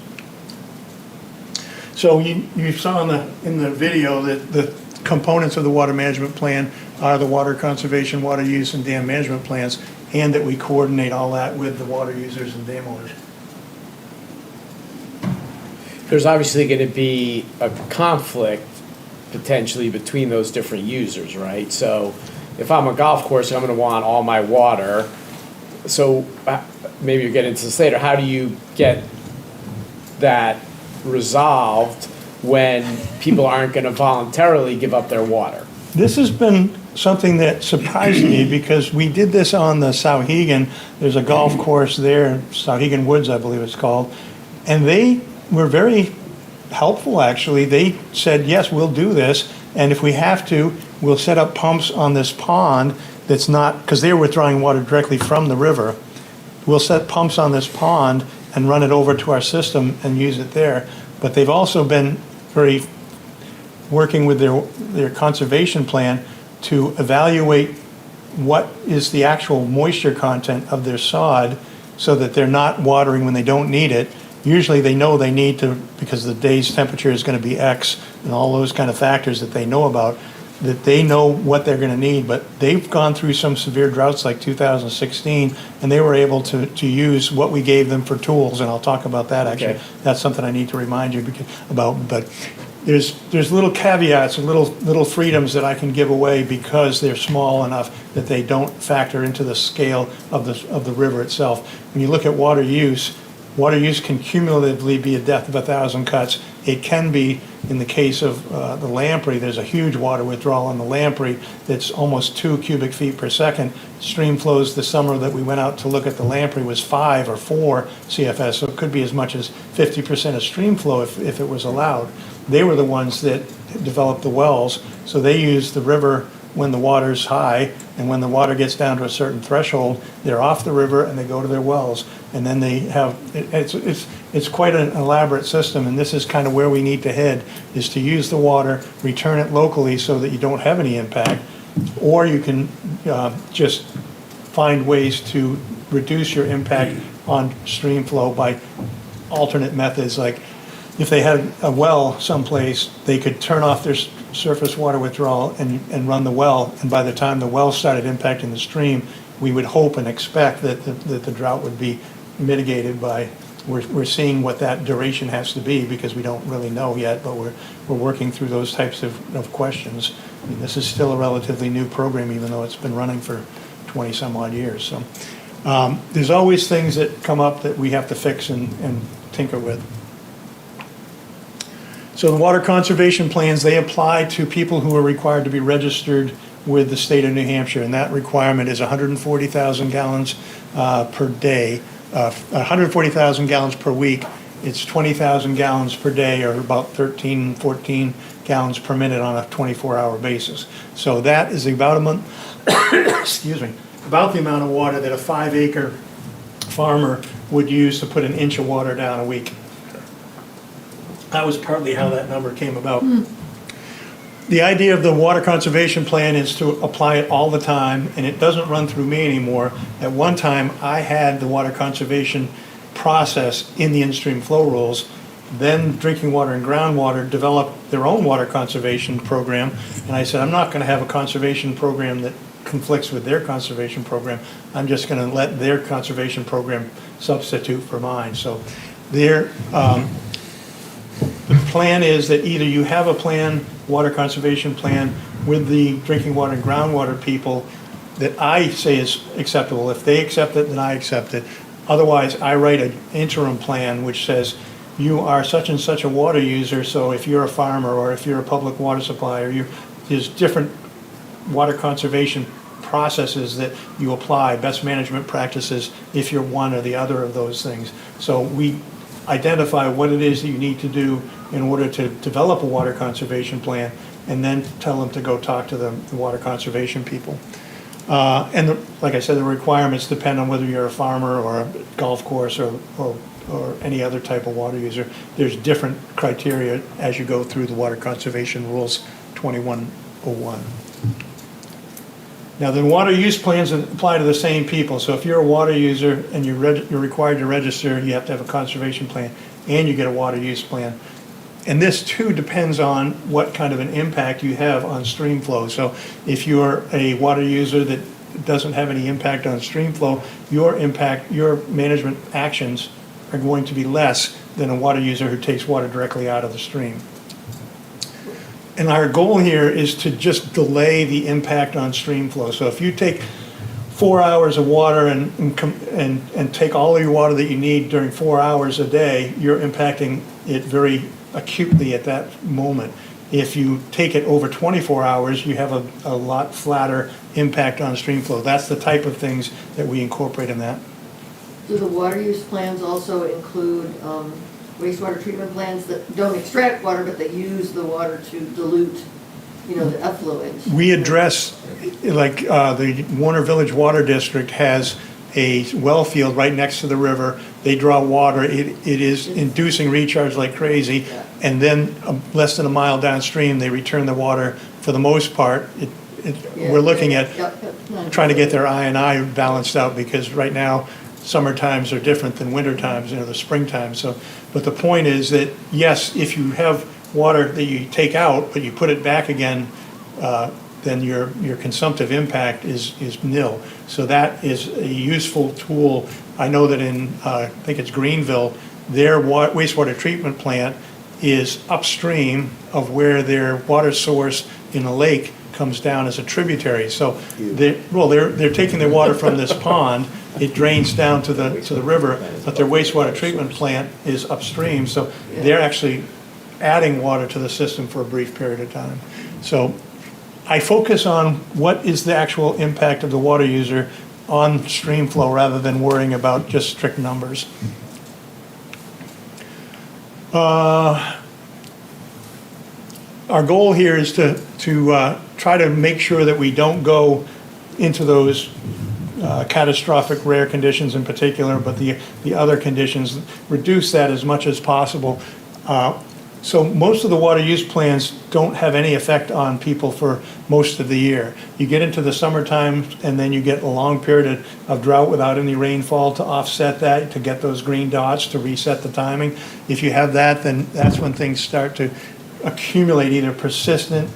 So you saw in the video that the components of the water management plan are the water conservation, water use, and dam management plans, and that we coordinate all that with the water users and dam owners. There's obviously going to be a conflict potentially between those different users, right? So if I'm a golf course, I'm going to want all my water. So maybe you'll get into this later. How do you get that resolved when people aren't going to voluntarily give up their water? This has been something that surprised me because we did this on the Sauhegan. There's a golf course there, Sauhegan Woods, I believe it's called, and they were very helpful, actually. They said, yes, we'll do this, and if we have to, we'll set up pumps on this pond that's not, because they were withdrawing water directly from the river. We'll set pumps on this pond and run it over to our system and use it there. But they've also been very working with their conservation plan to evaluate what is the actual moisture content of their sod so that they're not watering when they don't need it. Usually they know they need to, because the day's temperature is going to be X and all those kind of factors that they know about, that they know what they're going to need. But they've gone through some severe droughts like 2016, and they were able to use what we gave them for tools, and I'll talk about that actually. Okay. That's something I need to remind you about. But there's little caveats and little freedoms that I can give away because they're small enough that they don't factor into the scale of the river itself. When you look at water use can cumulatively be a death of 1,000 cuts. It can be, in the case of the Lamprey, there's a huge water withdrawal on the Lamprey that's almost 2 cubic feet per second. Stream flows the summer that we went out to look at the Lamprey was 5 or 4 CFS, so it could be as much as 50% of stream flow if it was allowed. They were the ones that developed the wells, so they use the river when the water's high, and when the water gets down to a certain threshold, they're off the river and they go to their wells. And then they have, it's quite an elaborate system, and this is kind of where we need to head, is to use the water, return it locally so that you don't have any impact, or you can just find ways to reduce your impact on stream flow by alternate methods. Like if they had a well someplace, they could turn off their surface water withdrawal and run the well, and by the time the well started impacting the stream, we would hope and expect that the drought would be mitigated by, we're seeing what that duration has to be because we don't really know yet, but we're working through those types of questions. I mean, this is still a relatively new program, even though it's been running for 20 some odd years. So there's always things that come up that we have to fix and tinker with. So the water conservation plans, they apply to people who are required to be registered with the state of New Hampshire, and that requirement is 140,000 gallons per day, 140,000 gallons per week. It's 20,000 gallons per day, or about 13, 14 gallons per minute on a 24-hour basis. So that is about excuse me, about the amount of water that a 5-acre farmer would use to put an inch of water down a week. That was partly how that number came about. The idea of the water conservation plan is to apply it all the time, and it doesn't run through me anymore. At one time, I had the water conservation process in the in-stream flow rules. Then Drinking Water and Groundwater developed their own water conservation program, and I said, I'm not going to have a conservation program that conflicts with their conservation program. I'm just going to let their conservation program substitute for mine. So the plan is that either you have a plan, water conservation plan, with the drinking water and groundwater people that I say is acceptable. If they accept it, then I accept it. Otherwise, I write an interim plan which says, you are such and such a water user, so if you're a farmer or if you're a public water supplier, there's different water conservation processes that you apply, best management practices, if you're one or the other of those things. So we identify what it is that you need to do in order to develop a water conservation plan, and then tell them to go talk to the water conservation people. Like I said, the requirements depend on whether you're a farmer or a golf course or any other type of water user. There's different criteria as you go through the Water Conservation Rules 2101. Now, the water use plans apply to the same people. So if you're a water user and you're required to register, you have to have a conservation plan, and you get a water use plan. And this too depends on what kind of an impact you have on stream flow. So if you're a water user that doesn't have any impact on stream flow, your management actions are going to be less than a water user who takes water directly out of the stream. And our goal here is to just delay the impact on stream flow. So if you take 4 hours of water and take all of your water that you need during 4 hours a day, you're impacting it very acutely at that moment. If you take it over 24 hours, you have a lot flatter impact on stream flow. That's the type of things that we incorporate in that. Do the water use plans also include wastewater treatment plants that don't extract water, but they use the water to dilute, the effluent? We address, like the Warner Village Water District has a well field right next to the river. They draw water. It is inducing recharge like crazy. And then less than a mile downstream, they return the water. For the most part, we're looking at trying to get their I&I balanced out, because right now, summer times are different than winter times, the springtime. So, but the point is that, yes, if you have water that you take out, but you put it back again, then your consumptive impact is nil. So that is a useful tool. I know that in, I think it's Greenville, their wastewater treatment plant is upstream of where their water source in the lake comes down as a tributary. So they're taking their water from this pond, it drains down to the river, but their wastewater treatment plant is upstream, so they're actually adding water to the system for a brief period of time. So I focus on what is the actual impact of the water user on stream flow rather than worrying about just strict numbers. Our goal here is to try to make sure that we don't go into those catastrophic rare conditions in particular, but the other conditions, reduce that as much as possible. So most of the water use plans don't have any effect on people for most of the year. You get into the summertime and then you get a long period of drought without any rainfall to offset that, to get those green dots, to reset the timing. If you have that, then that's when things start to accumulate either persistent,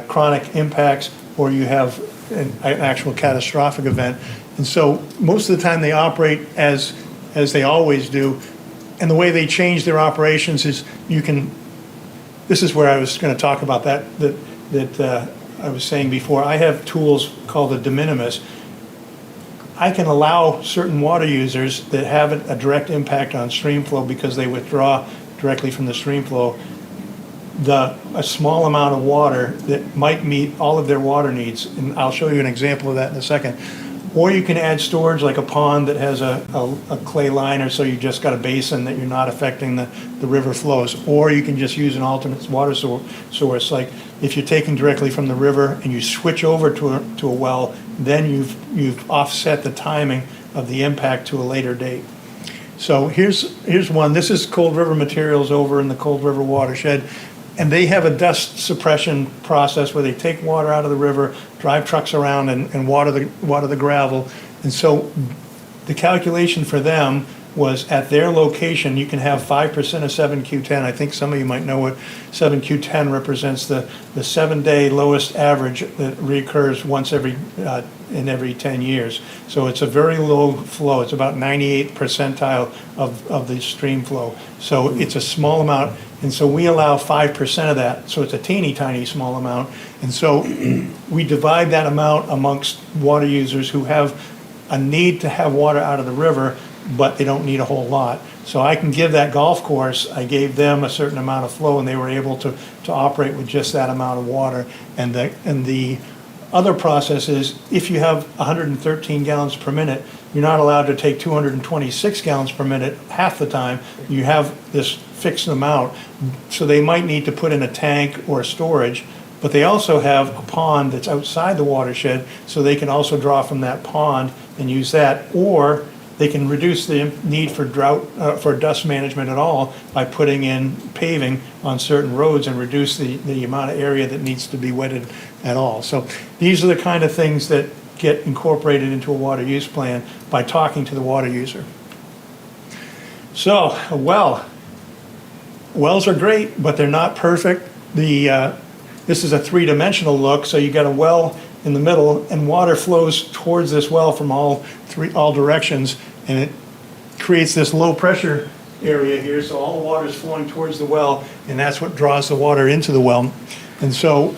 chronic impacts, or you have an actual catastrophic event. And so most of the time they operate as they always do. And the way they change their operations is this is where I was going to talk about that I was saying before. I have tools called a de minimis. I can allow certain water users that have a direct impact on stream flow because they withdraw directly from the stream flow, a small amount of water that might meet all of their water needs. And I'll show you an example of that in a second. Or you can add storage like a pond that has a clay liner, so you just got a basin that you're not affecting the river flows. Or you can just use an alternate water source. Like if you're taking directly from the river and you switch over to a well, then you've offset the timing of the impact to a later date. So here's one. This is Cold River Materials over in the Cold River watershed. And they have a dust suppression process where they take water out of the river, drive trucks around and water the gravel. And so the calculation for them was at their location, you can have 5% of 7Q10. I think some of you might know what 7Q10 represents, the 7-day lowest average that reoccurs once in every 10 years. So it's a very low flow. It's about 98th percentile of the stream flow. So it's a small amount. And so we allow 5% of that. So it's a teeny tiny small amount. And so we divide that amount amongst water users who have a need to have water out of the river, but they don't need a whole lot. So I can give that golf course, I gave them a certain amount of flow, and they were able to operate with just that amount of water. And the other process is, if you have 113 gallons per minute, you're not allowed to take 226 gallons per minute half the time. You have this fixed amount. So they might need to put in a tank or a storage, but they also have a pond that's outside the watershed, so they can also draw from that pond and use that. Or they can reduce the need for for dust management at all by putting in paving on certain roads and reduce the amount of area that needs to be wetted at all. So these are the kind of things that get incorporated into a water use plan by talking to the water user. So a well. Wells are great, but they're not perfect. This is a three-dimensional look, so you got a well in the middle, and water flows towards this well from all directions, and it creates this low pressure area here, so all the water is flowing towards the well, and that's what draws the water into the well. And so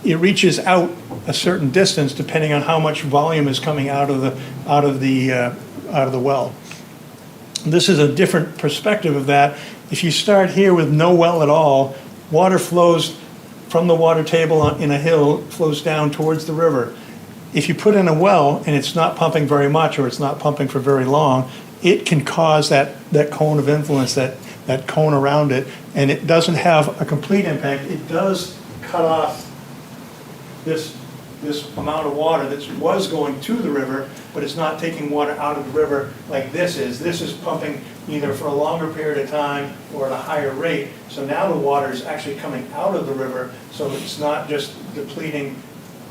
it reaches out a certain distance depending on how much volume is coming out of the well. This is a different perspective of that. If you start here with no well at all, water flows from the water table in a hill, flows down towards the river. If you put in a well and it's not pumping very much, or it's not pumping for very long, it can cause that cone of influence, that cone around it, and it doesn't have a complete impact. It does cut off this amount of water that was going to the river, but it's not taking water out of the river like this is. This is pumping either for a longer period of time or at a higher rate. So now the water is actually coming out of the river, so it's not just depleting.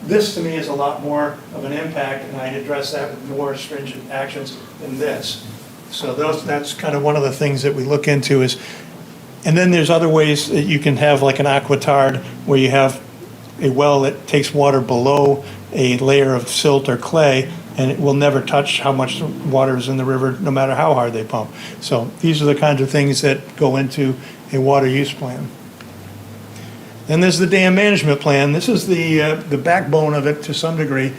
This to me is a lot more of an impact, and I'd address that with more stringent actions than this. So that's kind of one of the things that we look into is, and then there's other ways that you can have like an aquitard where you have a well that takes water below a layer of silt or clay, and it will never touch how much water is in the river, no matter how hard they pump. So these are the kinds of things that go into a water use plan. Then there's the dam management plan. This is the backbone of it to some degree.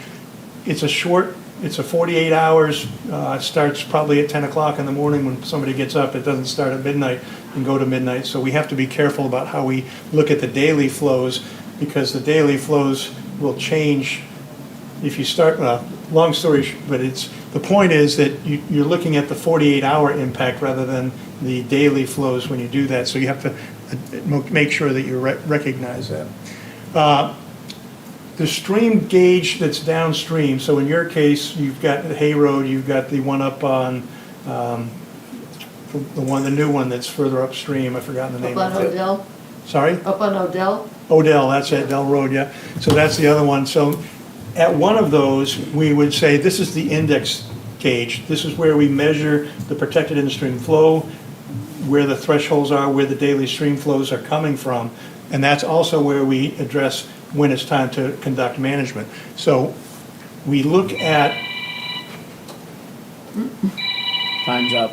It's a 48 hours. It starts probably at 10 o'clock in the morning when somebody gets up. It doesn't start at midnight and go to midnight. So we have to be careful about how we look at the daily flows, because the daily flows will change if you start, long story, but the point is that you're looking at the 48-hour impact rather than the daily flows when you do that. So you have to make sure that you recognize that. The stream gauge that's downstream, so in your case, you've got the Hay Road, you've got the one up on, the new one that's further upstream, I've forgotten the name Up of on it. Odell? Sorry? Up on Odell? Odell, that's it, Dell Road, yeah. So that's the other one. So at one of those, we would say this is the index gauge. This is where we measure the protected in-stream flow, where the thresholds are, where the daily stream flows are coming from. And that's also where we address when it's time to conduct management. So we look at... Time's up.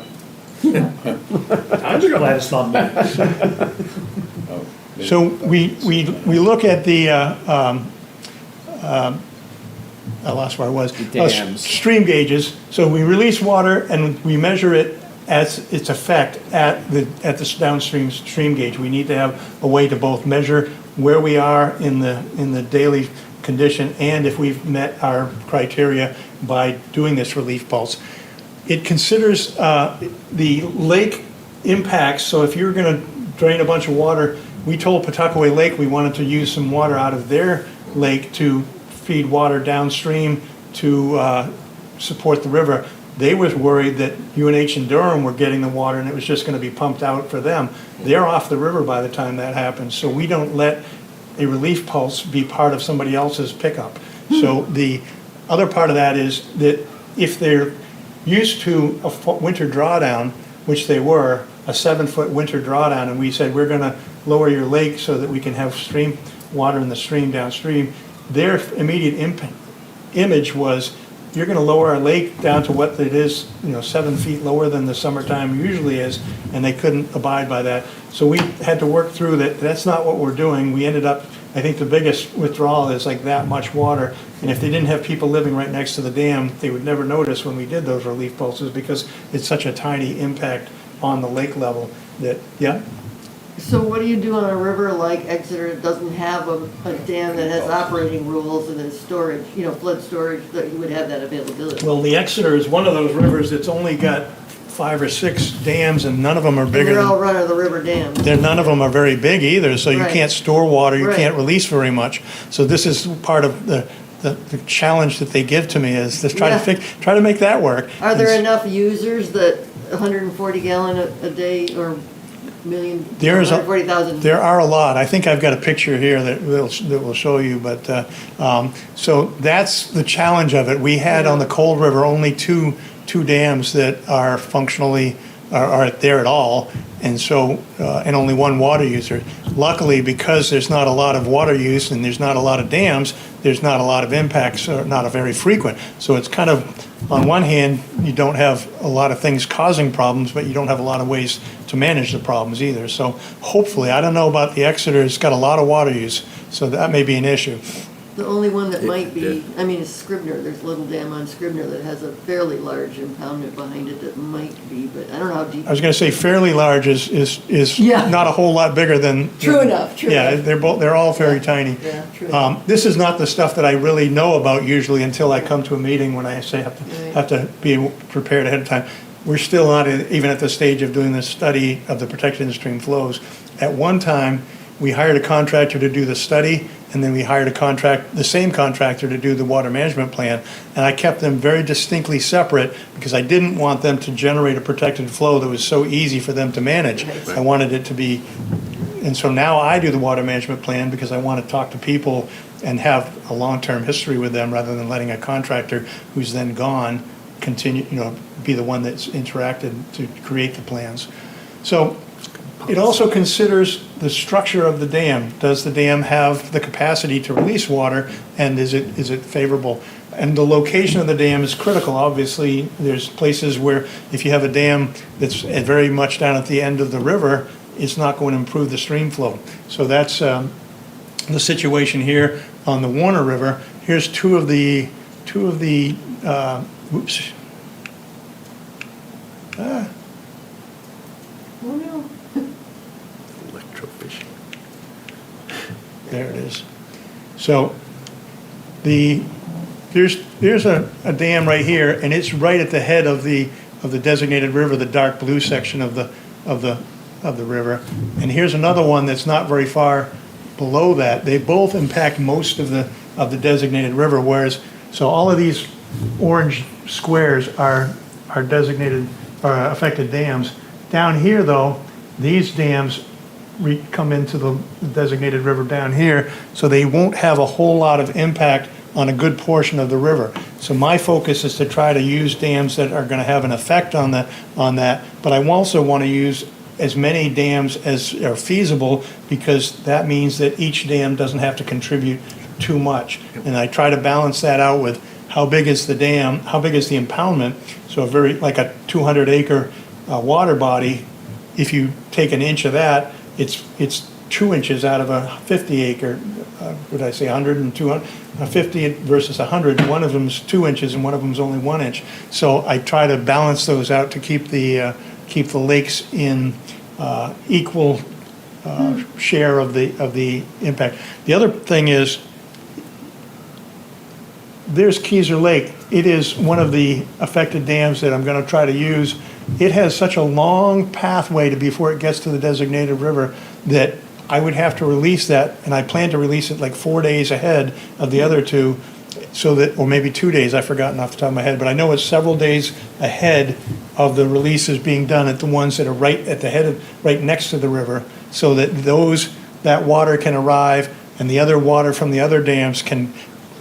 I'm just glad it's not me. So we look at the, I lost where I was. The dams. Stream gauges. So we release water and we measure it as its effect at the downstream stream gauge. We need to have a way to both measure where we are in the daily condition and if we've met our criteria by doing this relief pulse. It considers the lake impacts. So if you're going to drain a bunch of water, we told Pawtuckaway Lake we wanted to use some water out of their lake to feed water downstream to support the river. They was worried that UNH and Durham were getting the water and it was just going to be pumped out for them. They're off the river by the time that happens, so we don't let a relief pulse be part of somebody else's pickup. So the other part of that is that if they're used to a winter drawdown, which they were, a 7-foot winter drawdown, and we said we're going to lower your lake so that we can have stream water in the stream downstream, their immediate image was, you're going to lower our lake down to what it is, 7 feet lower than the summertime usually is, and they couldn't abide by that. So we had to work through that. That's not what we're doing. We ended up I think the biggest withdrawal is like that much water. And if they didn't have people living right next to the dam, they would never notice when we did those relief pulses because it's such a tiny impact on the lake level that, yeah. So what do you do on a river like Exeter that doesn't have a dam that has operating rules and has storage, flood storage, that you would have that availability? Well, the Exeter is one of those rivers that's only got 5 or 6 dams and none of them are And bigger they're all than, run-of-the-river dams. none of them are very big either, so you Right. can't store water, you Right. can't release very much. So this is part of the challenge that they give to me is to try Yeah. try to make that work. Are there And enough users that 140 gallon a day or million, There is a- 140,000? There are a lot. I think I've got a picture here that will show you, but, so that's the challenge of it. We had on the Cold River only two dams that are functionally, are there at all, and so, and only one water user. Luckily, because there's not a lot of water use and there's not a lot of dams, there's not a lot of impacts, or not a very frequent. So it's kind of, on one hand, you don't have a lot of things causing problems, but you don't have a lot of ways to manage the problems either. So hopefully, I don't know about the Exeter, it's got a lot of water use, so that may be an issue. The only one that might be, I mean, is Scribner. There's a little dam on Scribner that has a fairly large impoundment behind it that might be, but I don't know how deep. I was gonna say fairly large is Yeah. not a whole lot bigger than. True enough, true Yeah, enough. they're all very tiny. Yeah, true. This is not the stuff that I really know about usually until I come to a meeting when I say have to be prepared ahead of time. We're still not even at the stage of doing this study of the protected in-stream flows. At one time, we hired a contractor to do the study, and then we hired the same contractor to do the water management plan. And I kept them very distinctly separate because I didn't want them to generate a protected flow that was so easy for them to manage. I wanted it to be, and so now I do the water management plan because I want to talk to people and have a long-term history with them rather than letting a contractor who's then gone continue, be the one that's interacted to create the plans. So it also considers the structure of the dam. Does the dam have the capacity to release water, and is it favorable? And the location of the dam is critical. Obviously, there's places where if you have a dam that's very much down at the end of the river, it's not going to improve the stream flow. So that's the situation here on the Warner River. Here's two of the oops. Oh, no. Electrofishing. There it is. So here's a dam right here, and it's right at the head of the designated river, the dark blue section of the river. And here's another one that's not very far below that. They both impact most of the designated river, whereas so all of these orange squares are designated or affected dams. Down here, though, these dams come into the designated river down here, so they won't have a whole lot of impact on a good portion of the river. So my focus is to try to use dams that are going to have an effect on that, but I also want to use as many dams as are feasible, because that means that each dam doesn't have to contribute too much. And I try to balance that out with how big is the dam, how big is the impoundment. So like a 200-acre water body, if you take an inch of that, it's 2 inches out of a 50-acre, would I say 100 and 200, 50 versus 100, one of them's 2 inches and one of them's only 1 inch. So I try to balance those out to keep the lakes in equal share of the impact. The other thing is, there's Keyser Lake. It is one of the affected dams that I'm going to try to use. It has such a long pathway before it gets to the designated river that I would have to release that, and I plan to release it like 4 days ahead of the other two, so that, or maybe 2 days, I've forgotten off the top of my head, but I know it's several days ahead of the releases being done at the ones that are right at the head of, right next to the river, so that that water can arrive, and the other water from the other dams can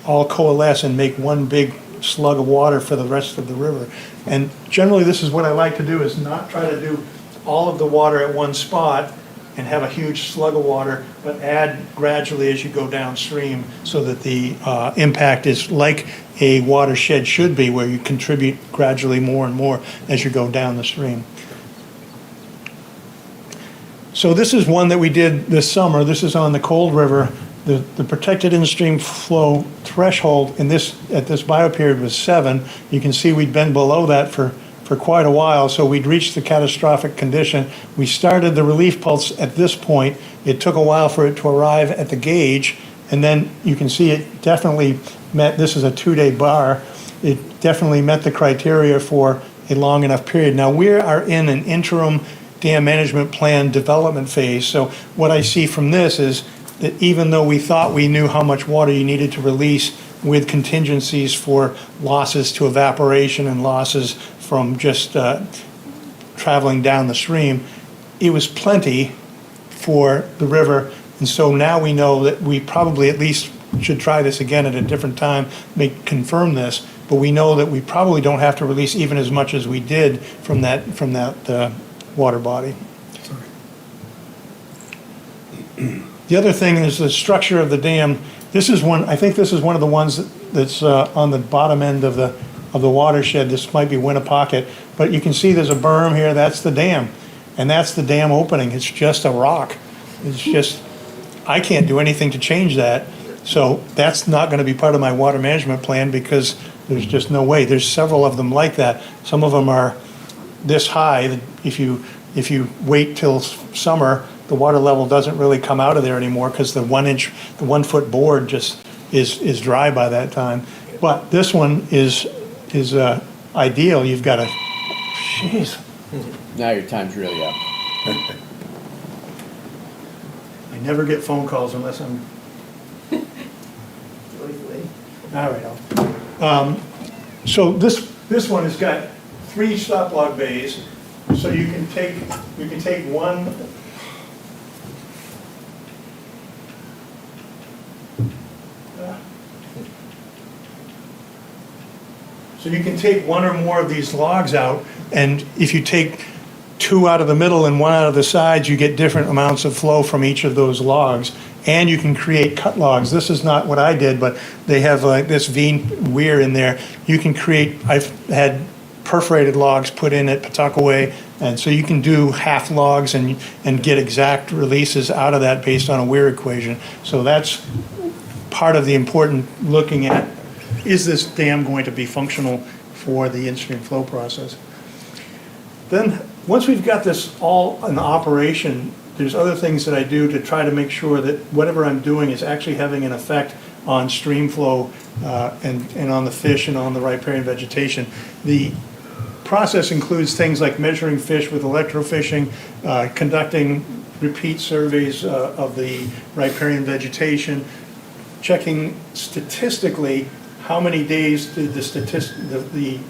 all coalesce and make one big slug of water for the rest of the river. And generally, this is what I like to do, is not try to do all of the water at one spot and have a huge slug of water, but add gradually as you go downstream, so that the impact is like a watershed should be, where you contribute gradually more and more as you go down the stream. So this is one that we did this summer. This is on the Cold River. The protected in-stream flow threshold in this, at this bioperiod was 7. You can see we'd been below that for quite a while, so we'd reached the catastrophic condition. We started the relief pulse at this point. It took a while for it to arrive at the gauge, and then you can see it definitely met, this is a 2-day bar, it definitely met the criteria for a long enough period. Now, we are in an interim dam management plan development phase, so what I see from this is that even though we thought we knew how much water you needed to release with contingencies for losses to evaporation and losses from just traveling down the stream, it was plenty for the river. And so now we know that we probably at least should try this again at a different time, confirm this, but we know that we probably don't have to release even as much as we did from that water body. The other thing is the structure of the dam. This is one, I think this is one of the ones that's on the bottom end of the watershed. This might be Winnapocket, but you can see there's a berm here, that's the dam. And that's the dam opening, it's just a rock. It's just, I can't do anything to change that. So that's not gonna be part of my water management plan because there's just no way. There's several of them like that. Some of them are this high, that if you wait till summer, the water level doesn't really come out of there anymore because the 1 foot board just is dry by that time. But this one is ideal. You've got a, jeez. Now your time's really up. I never get phone calls unless I'm. All right. So this one has got 3 stop log bays. So you can take one. So you can take one or more of these logs out, and if you take 2 out of the middle and 1 out of the sides, you get different amounts of flow from each of those logs. And you can create cut logs. This is not what I did, but they have like this weir in there. You can create, I've had perforated logs put in at Pawtuckaway, and so you can do half logs and get exact releases out of that based on a weir equation. So that's part of the important looking at, is this dam going to be functional for the in-stream flow process? Then, once we've got this all in operation, there's other things that I do to try to make sure that whatever I'm doing is actually having an effect on stream flow and on the fish and on the riparian vegetation. The process includes things like measuring fish with electrofishing, conducting repeat surveys of the riparian vegetation, checking statistically how many days did the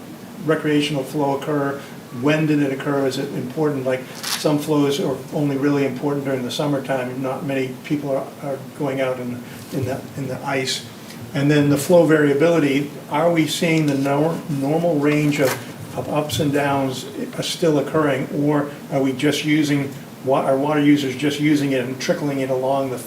recreational flow occur, when did it occur, is it important, like some flows are only really important during the summertime, not many people are going out in the ice. And then the flow variability, are we seeing the normal range of ups and downs are still occurring, or are we just using, are water users just using it and trickling it along the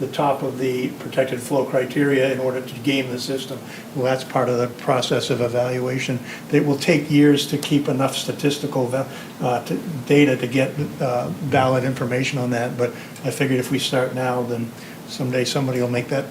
top of the protected flow criteria in order to game the system? Well, that's part of the process of evaluation. It will take years to keep enough statistical data to get valid information on that, but I figured if we start now, then someday somebody will make that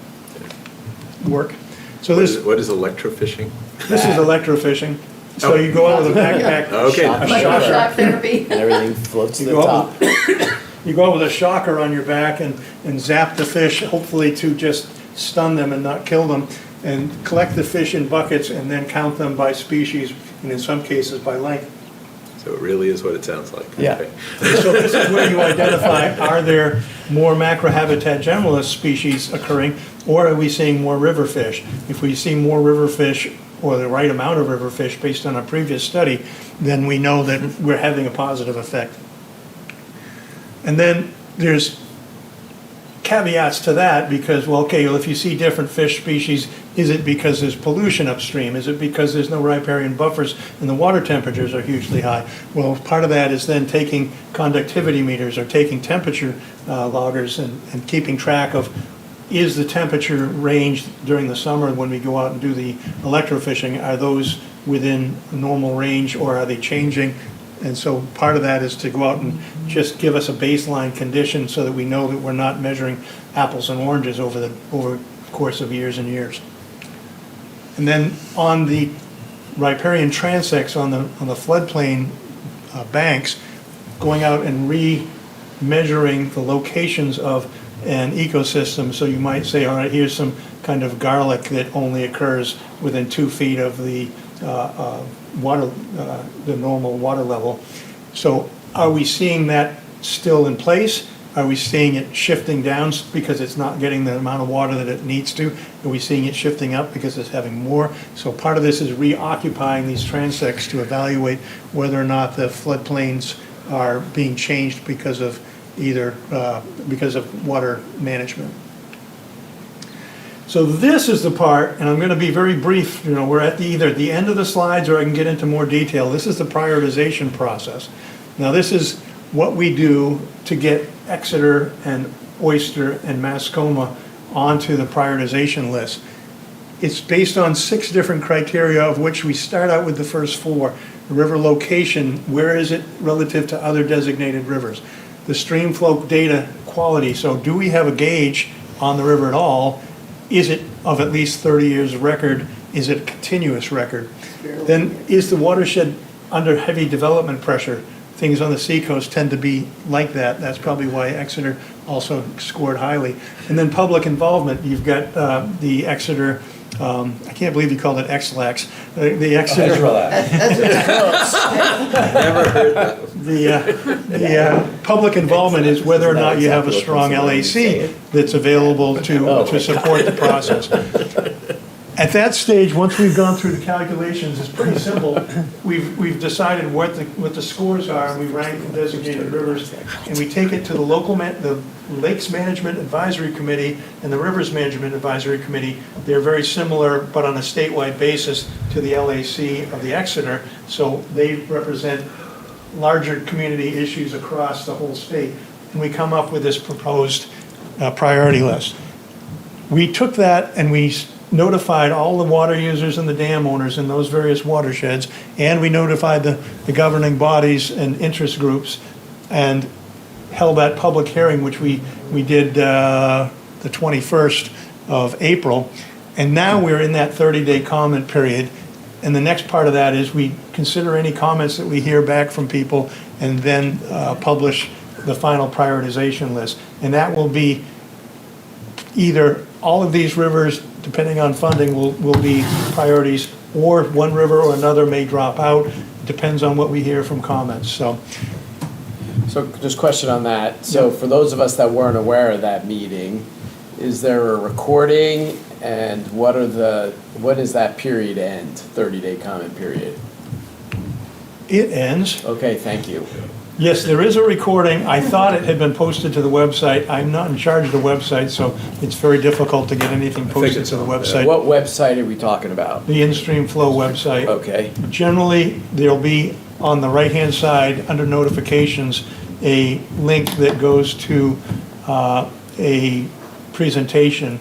work. So What is electrofishing? This is electrofishing. So you go out with a backpack. Okay. A Like shocker. shock therapy. And everything floats to You the go top. out you go out with a shocker on your back and zap the fish, hopefully to just stun them and not kill them, and collect the fish in buckets and then count them by species, and in some cases by length. So it really is what it sounds like. Yeah. Okay. So this is where you identify, are there more macrohabitat generalist species occurring, or are we seeing more river fish? If we see more river fish, or the right amount of river fish based on a previous study, then we know that we're having a positive effect. And then there's caveats to that because, well, okay, well, if you see different fish species, is it because there's pollution upstream? Is it because there's no riparian buffers and the water temperatures are hugely high? Well, part of that is then taking conductivity meters or taking temperature loggers and keeping track of, is the temperature range during the summer when we go out and do the electrofishing, are those within normal range or are they changing And so part of that is to go out and just give us a baseline condition so that we know that we're not measuring apples and oranges over the course of years and years. And then on the riparian transects on the floodplain banks, going out and re-measuring the locations of an ecosystem. So you might say, all right, here's some kind of garlic that only occurs within 2 feet of the water, the normal water level. So are we seeing that still in place? Are we seeing it shifting down because it's not getting the amount of water that it needs to? Are we seeing it shifting up because it's having more? So part of this is reoccupying these transects to evaluate whether or not the floodplains are being changed because of either, because of water management. So this is the part, and I'm going to be very brief, we're at either the end of the slides or I can get into more detail. This is the prioritization process. Now this is what we do to get Exeter and Oyster and Mascoma onto the prioritization list. It's based on 6 different criteria, of which we start out with the first 4. The river location, where is it relative to other designated rivers? The stream flow data quality, so do we have a gauge on the river at all? Is it of at least 30 years of record? Is it a continuous record? Then is the watershed under heavy development pressure? Things on the seacoast tend to be like that. That's probably why Exeter also scored highly. And then public involvement. You've got the Exeter, I can't believe you called it XLAX. The Exeter. Never heard that. The public involvement is whether or not you have a strong LAC that's available to support the process. At that stage, once we've gone through the calculations, it's pretty simple. We've decided what the scores are, and we rank the designated rivers, and we take it to the the Lakes Management Advisory Committee and the Rivers Management Advisory Committee. They're very similar, but on a statewide basis, to the LAC of the Exeter. So they represent larger community issues across the whole state, and we come up with this proposed priority list. We took that and we notified all the water users and the dam owners in those various watersheds, and we notified the governing bodies and interest groups, and held that public hearing, which we did the 21st of April. And now we're in that 30-day comment period. And the next part of that is we consider any comments that we hear back from people, and then publish the final prioritization list. And that will be either all of these rivers, depending on funding, will be priorities, or one river or another may drop out. Depends on what we hear from comments. So just question on that. So for those of us that weren't aware of that meeting, is there a recording, and what is that period end, 30-day comment period? it ends. Okay, thank you. Yes, there is a recording. I thought it had been posted to the website. I'm not in charge of the website, so it's very difficult to get anything posted to the website. What website are we talking about? The in-stream flow website. Okay. Generally, there'll be on the right-hand side, under notifications, a link that goes to a presentation.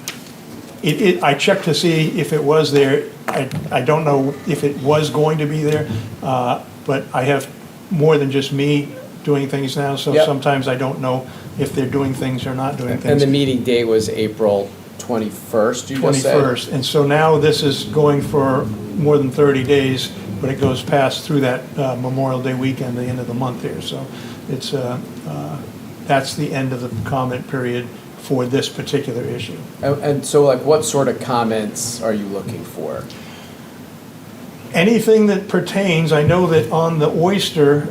I checked to see if it was there. I don't know if it was going to be there, but I have more than just me doing things now, so Yep. sometimes I don't know if they're doing things or not doing things. And the meeting date was April 21st, you just said? 21st, and so now this is going for more than 30 days, but it goes past through that Memorial Day weekend, the end of the month here, so it's, that's the end of the comment period for this particular issue. And so like what sort of comments are you looking for? Anything that pertains, I know that on the oyster,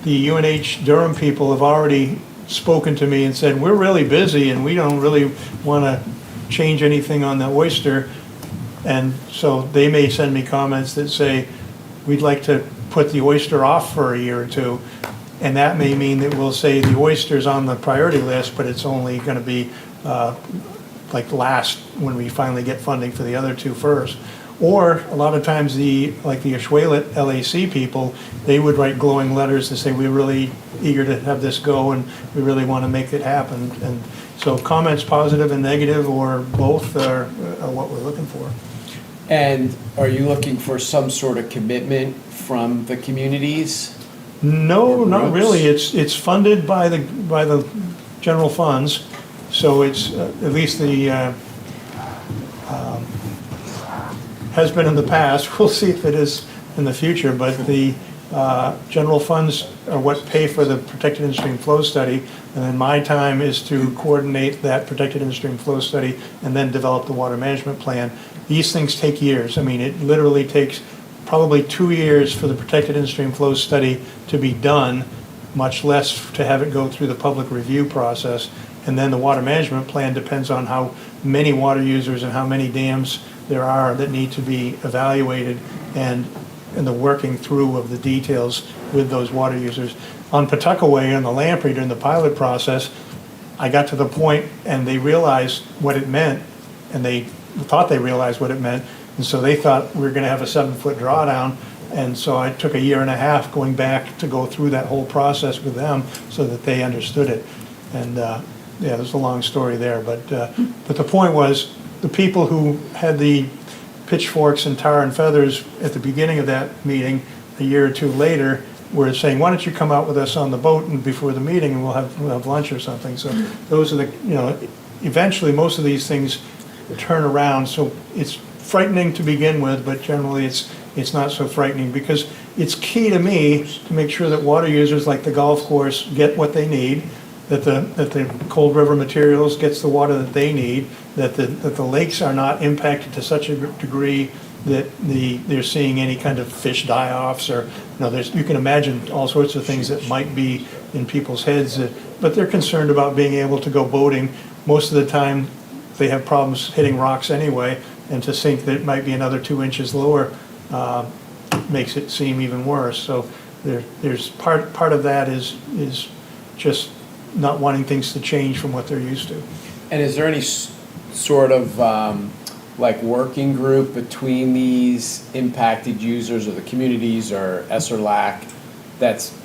the UNH Durham people have already spoken to me and said, we're really busy and we don't really want to change anything on the oyster. And so they may send me comments that say, we'd like to put the oyster off for a year or two. And that may mean that we'll say the oyster's on the priority list, but it's only going to be like last when we finally get funding for the other two first. Or a lot of times like the Ashwalet LAC people, they would write glowing letters to say, we're really eager to have this go and we really want to make it happen. And so comments positive and negative or both are what we're looking for. And are you looking for some sort of commitment from the communities? No, Or not groups? really. It's funded by the general funds, so it's, at least has been in the past. We'll see if it is in the future, but the general funds are what pay for the protected in-stream flow study, and then my time is to coordinate that protected in-stream flow study and then develop the water management plan. These things take years. I mean, it literally takes probably 2 years for the protected in-stream flow study to be done, much less to have it go through the public review process. And then the water management plan depends on how many water users and how many dams there are that need to be evaluated, and the working through of the details with those water users. On Pawtuckaway and the Lamprey during the pilot process, I got to the point and they realized what it meant, and they thought they realized what it meant, and so they thought we were gonna have a 7-foot drawdown. And so I took a year and a half going back to go through that whole process with them so that they understood it. And, yeah, there's a long story there, but the point was, the people who had the pitchforks and tar and feathers at the beginning of that meeting, a year or two later, were saying, why don't you come out with us on the boat and before the meeting, and we'll have lunch or something. So those are the, eventually, most of these things turn around, so it's frightening to begin with, but generally it's not so frightening, because it's key to me to make sure that water users like the golf course get what they need, that the Cold River Materials gets the water that they need, that the lakes are not impacted to such a degree that they're seeing any kind of fish die-offs, or, you can imagine all sorts of things that might be in people's heads, but they're concerned about being able to go boating. Most of the time, they have problems hitting rocks anyway, and to think that it might be another 2 inches lower makes it seem even worse. So there's part of that is just not wanting things to change from what they're used to. And is there any sort of like working group between these impacted users or the communities or SRLAC that's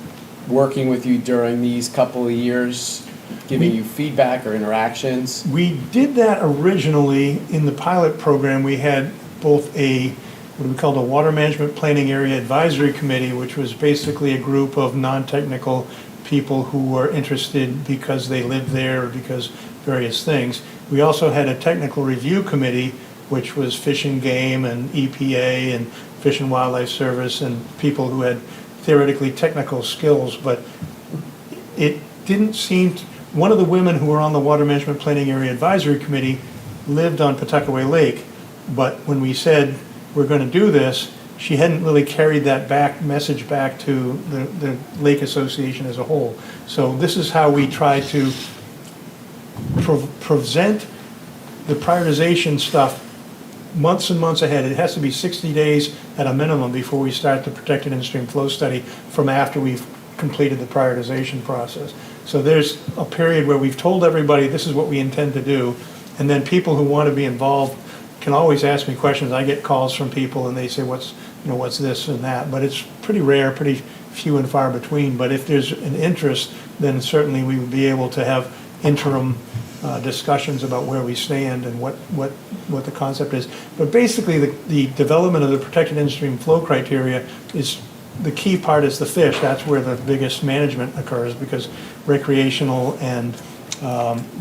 working with you during these couple of years, giving you feedback or interactions? We did that originally in the pilot program. We had both what we called a Water Management Planning Area Advisory Committee, which was basically a group of non-technical people who were interested because they lived there or because various things. We also had a technical review committee, which was Fish and Game and EPA and Fish and Wildlife Service and people who had theoretically technical skills, but it didn't seem one of the women who were on the Water Management Planning Area Advisory Committee lived on Pawtuckaway Lake, but when we said we're going to do this, she hadn't really carried that message back to the Lake Association as a whole. So this is how we try to present the prioritization stuff months and months ahead. It has to be 60 days at a minimum before we start the protected in-stream flow study from after we've completed the prioritization process. So there's a period where we've told everybody this is what we intend to do, and then people who want to be involved can always ask me questions. I get calls from people and they say, what's this and that, but it's pretty rare, pretty few and far between. But if there's an interest, then certainly we would be able to have interim discussions about where we stand and what the concept is. But basically, the development of the protected in-stream flow criteria is, the key part is the fish. That's where the biggest management occurs, because recreational and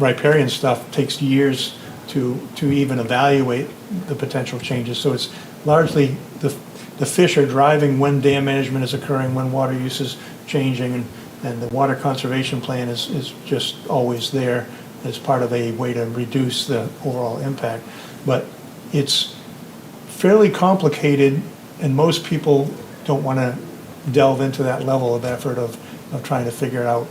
riparian stuff takes years to even evaluate the potential changes. So it's largely the fish are driving when dam management is occurring, when water use is changing, and the water conservation plan is just always there as part of a way to reduce the overall impact. But it's fairly complicated, and most people don't want to delve into that level of effort of trying to figure it out.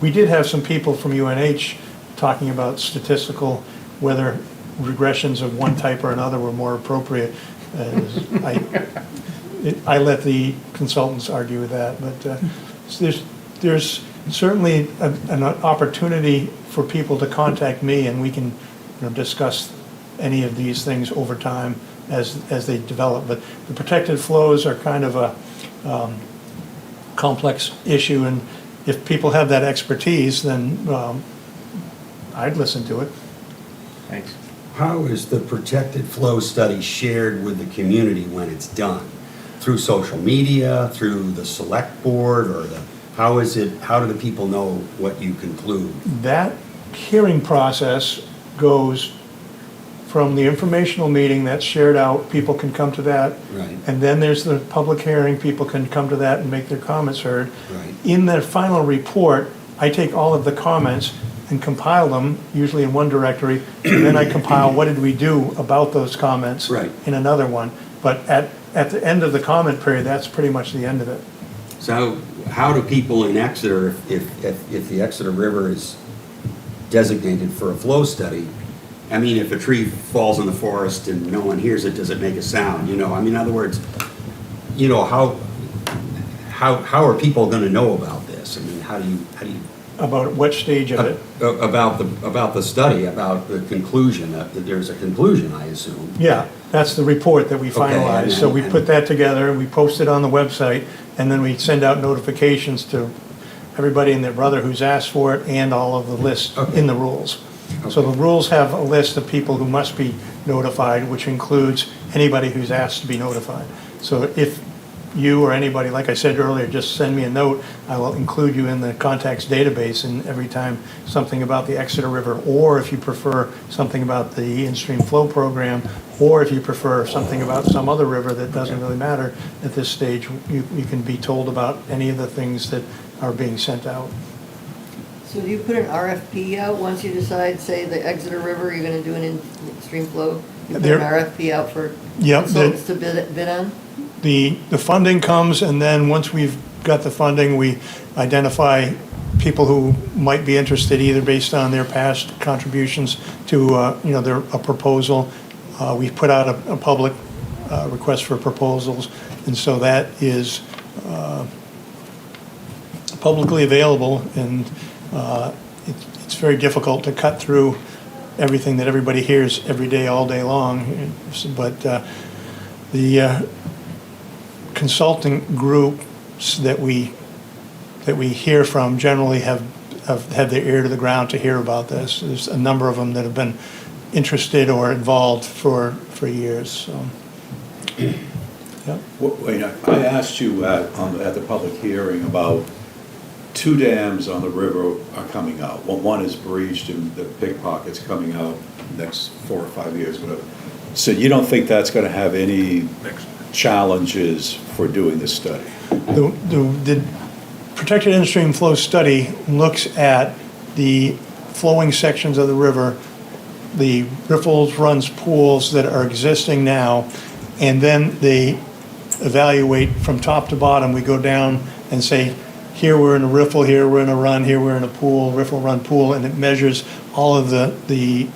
We did have some people from UNH talking about statistical, whether regressions of one type or another were more appropriate. I let the consultants argue with that, but there's certainly an opportunity for people to contact me, and we can discuss any of these things over time as they develop. But the protected flows are kind of a complex issue, and if people have that expertise, then I'd listen to it. Thanks. How is the protected flow study shared with the community when it's done? through social media, through the select board, or how do the people know what you conclude? That hearing process goes from the informational meeting that's shared out, people can come to that. Right. And then there's the public hearing, people can come to that and make their comments heard. Right. In the final report, I take all of the comments and compile them, usually in one directory, and then I compile what did we do about those comments Right. in another one. But at the end of the comment period, that's pretty much the end of it. So how do people in Exeter, if the Exeter River is designated for a flow study, I mean, if a tree falls in the forest and no one hears it, does it make a sound? You know, I mean, in other words, you know, how are people gonna know about this? I mean, how do you About what stage of it? about the study, about the conclusion, that there's a conclusion, I assume. Yeah, that's the report that we Okay, finalize. So we and- put that together, we post it on the website, and then we send out notifications to everybody and their brother who's asked for it and all of the lists Okay. in the rules. So the rules have a list of people who must be notified, which includes anybody who's asked to be notified. So if you or anybody, like I said earlier, just send me a note, I will include you in the contacts database, and every time something about the Exeter River, or if you prefer something about the in-stream flow program, or if you prefer something about some other river that doesn't really matter at this stage, you can be told about any of the things that are being sent out. So do you put an RFP out once you decide, say, the Exeter River, you're gonna do an in-stream flow? You put There- an RFP out for Yep, consultants to bid on? The funding comes, and then once we've got the funding, we identify people who might be interested, either based on their past contributions to, a proposal. We put out a public request for proposals, and so that is publicly available, and it's very difficult to cut through everything that everybody hears every day, all day long. But the consulting groups that we hear from generally have had their ear to the ground to hear about this. There's a number of them that have been interested or involved for years, so. Yep. Wait, I asked you at the public hearing about two dams on the river are coming out. One is breached and the pickpocket's coming out next 4 or 5 years, whatever. So you don't think that's gonna have any challenges for doing this study? The protected in-stream flow study looks at the flowing sections of the river, the riffles, runs, pools that are existing now, and then they evaluate from top to bottom. We go down and say, here we're in a riffle, here we're in a run, here we're in a pool, riffle, run, pool, and it measures all of the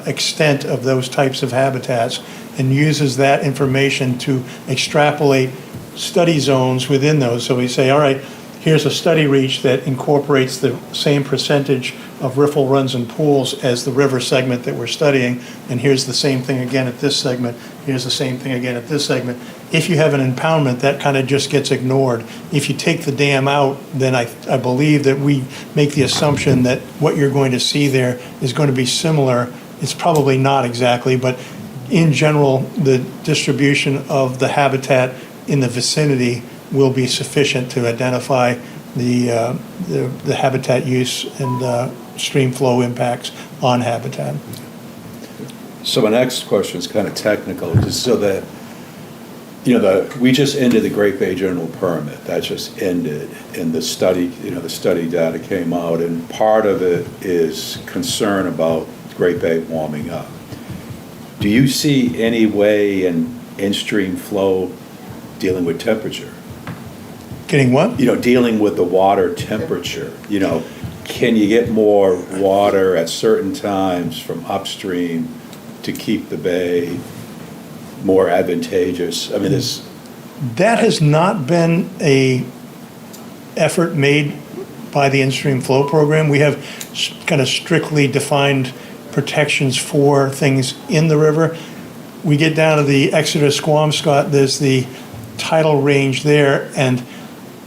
extent of those types of habitats and uses that information to extrapolate study zones within those. So we say, all right, here's a study reach that incorporates the same percentage of riffle, runs, and pools as the river segment that we're studying, and here's the same thing again at this segment, here's the same thing again at this segment. If you have an impoundment, that kind of just gets ignored. If you take the dam out, then I believe that we make the assumption that what you're going to see there is going to be similar. It's probably not exactly, but in general, the distribution of the habitat in the vicinity will be sufficient to identify the habitat use and stream flow impacts on habitat. So my next question is kind of technical, just so that, we just ended the Great Bay General Permit, that just ended, and the study data came out, and part of it is concern about Great Bay warming up. Do you see any way in stream flow dealing with temperature? Getting what? Dealing with the water temperature, can you get more water at certain times from upstream to keep the bay more advantageous? I mean, That has not been a effort made by the in-stream flow program. We have kind of strictly defined protections for things in the river. We get down to the Exeter-Squamscott, there's the tidal range there, and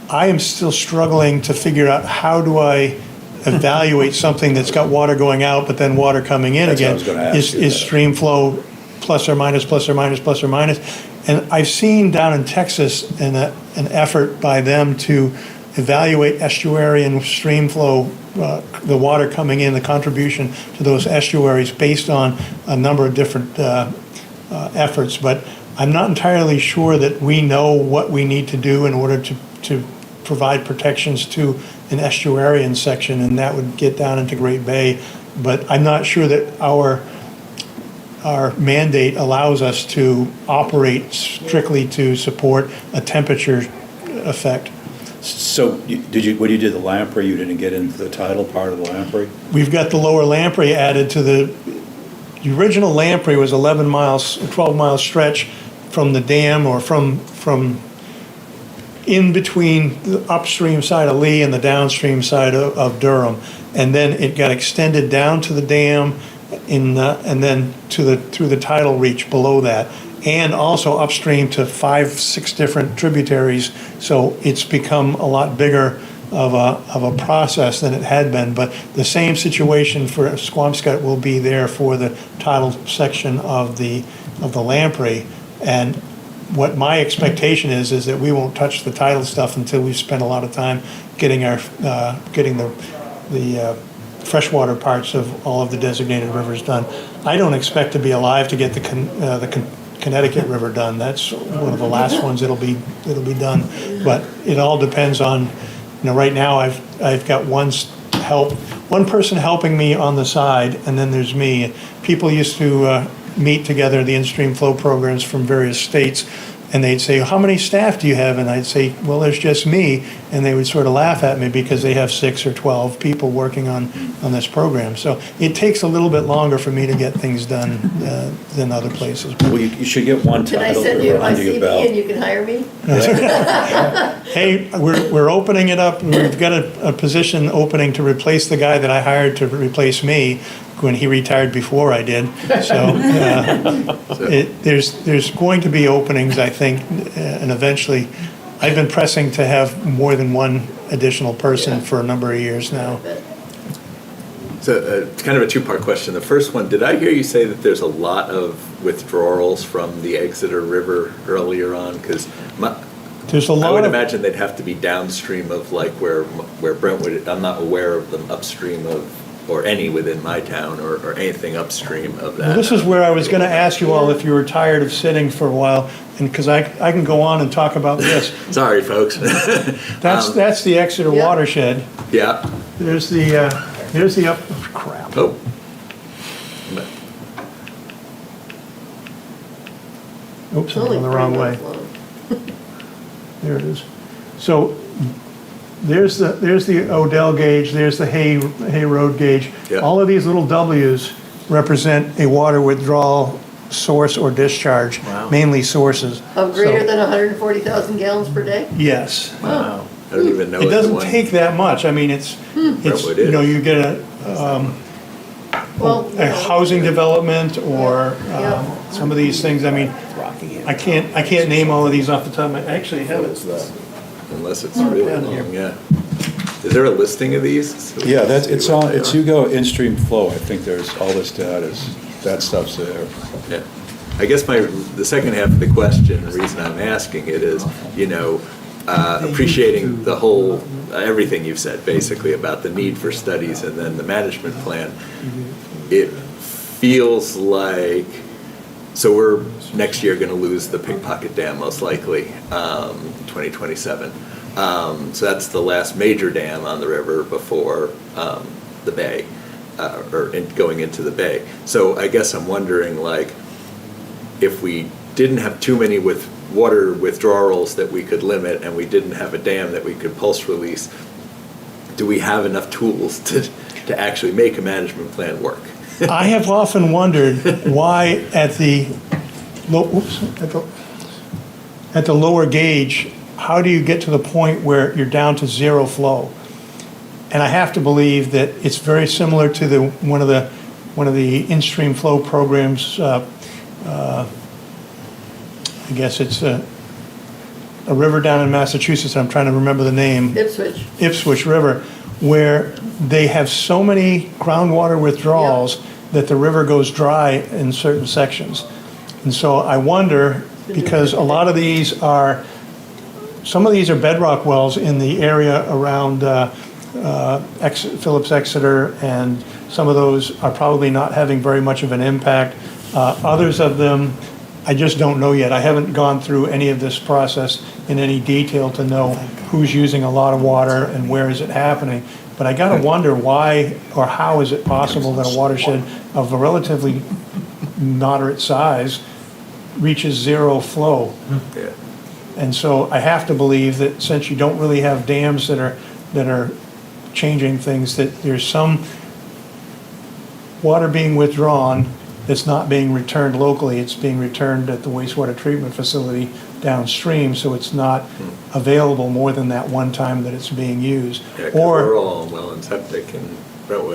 I am still struggling to figure out how do I evaluate something that's got water going out but then water coming in That's what I again. was gonna ask you Is that. stream flow plus or minus, plus or minus, plus or minus? And I've seen down in Texas an effort by them to evaluate estuary and stream flow, the water coming in, the contribution to those estuaries based on a number of different efforts. But I'm not entirely sure that we know what we need to do in order to provide protections to an estuarian section, and that would get down into Great Bay. But I'm not sure that our mandate allows us to operate strictly to support a temperature effect. So when you did the lamprey, you didn't get into the tidal part of the lamprey? We've got the lower lamprey added to the original lamprey was 11 miles, 12-mile stretch from the dam or from in between the upstream side of Lee and the downstream side of Durham. And then it got extended down to the dam and then through the tidal reach below that, and also upstream to 5-6 different tributaries. So it's become a lot bigger of a process than it had been. But the same situation for Squamscott will be there for the tidal section of the lamprey. And what my expectation is that we won't touch the tidal stuff until we've spent a lot of time getting the freshwater parts of all of the designated rivers done. I don't expect to be alive to get the Connecticut River done. That's one of the last ones that'll be done. But it all depends on, right now I've got one person helping me on the side, and then there's me. People used to meet together, the in-stream flow programs from various states, and they'd say, how many staff do you have? And I'd say, well, there's just me. And they would sort of laugh at me because they have 6 or 12 people working on this program. So it takes a little bit longer for me to get things done than other places. Well, you should get one Can I tidal send you river my under your CV belt. and you can hire me? Hey, we're opening it up. We've got a position opening to replace the guy that I hired to replace me when he retired before I did. So there's going to be openings, I think, and eventually, I've been pressing to have more than one additional person for a number of years now. So it's kind of a two-part question. The first one, did I hear you say that there's a lot of withdrawals from the Exeter River earlier on? Because There's a lot I would of, imagine they'd have to be downstream of like where Brentwood, I'm not aware of them upstream of, or any within my town, or anything upstream of that. well, this is where I was going to ask you all if you were tired of sitting for a while, and because I can go on and talk about this. Sorry, folks. That's the Exeter Yeah. watershed. Yeah. There's the crap. Oh. Oops, I'm Only going the wrong 3 way. miles long. There it is. So there's the Odell gauge, there's the Hay Road gauge. Yeah. All of these little W's represent a water withdrawal source or discharge, mainly sources. Of greater So, than 140,000 gallons per day? Yes. Wow. I don't even know. It what the doesn't one- take that much. I mean, it's Brentwood is. you get Well, a housing development or Yeah. some of these things. I mean, I can't name all of these off the top of my, I actually have it. Unless it's really long, yeah. Is there a listing of these? So we Yeah, can see it's what on, they it's are? you go in-stream flow, I think there's all this data, that stuff's there. Yeah. I guess the second half of the question, the reason I'm asking it is, appreciating the whole, everything you've said basically about the need for studies and then the management plan. It feels like, so we're next year gonna lose the Pickpocket Dam most likely, 2027. So that's the last major dam on the river before the bay, going into the bay. So I guess I'm wondering, like, if we didn't have too many water withdrawals that we could limit, and we didn't have a dam that we could pulse release, do we have enough tools to actually make a management plan work? I have often wondered why at the lower gauge, how do you get to the point where you're down to zero flow? And I have to believe that it's very similar to one of the in-stream flow programs. I guess it's a river down in Massachusetts. I'm trying to remember the name. Ipswich River, where they have so many groundwater withdrawals that the river goes dry in certain sections. And so I wonder because a lot of these are, some of these are bedrock wells in the area around Phillips Exeter, and some of those are probably not having very much of an impact. Others of them, I just don't know yet. I haven't gone through any of this process in any detail to know who's using a lot of water and where is it happening. But I gotta wonder why or how is it possible that a watershed of a relatively moderate size reaches zero flow? Yeah. And so I have to believe that since you don't really have dams that are changing things, that there's some water being withdrawn that's not being returned locally. It's being returned at the wastewater treatment facility downstream, so it's not available more than that one time that it's being used. Yeah, 'cause we're all well and septic, and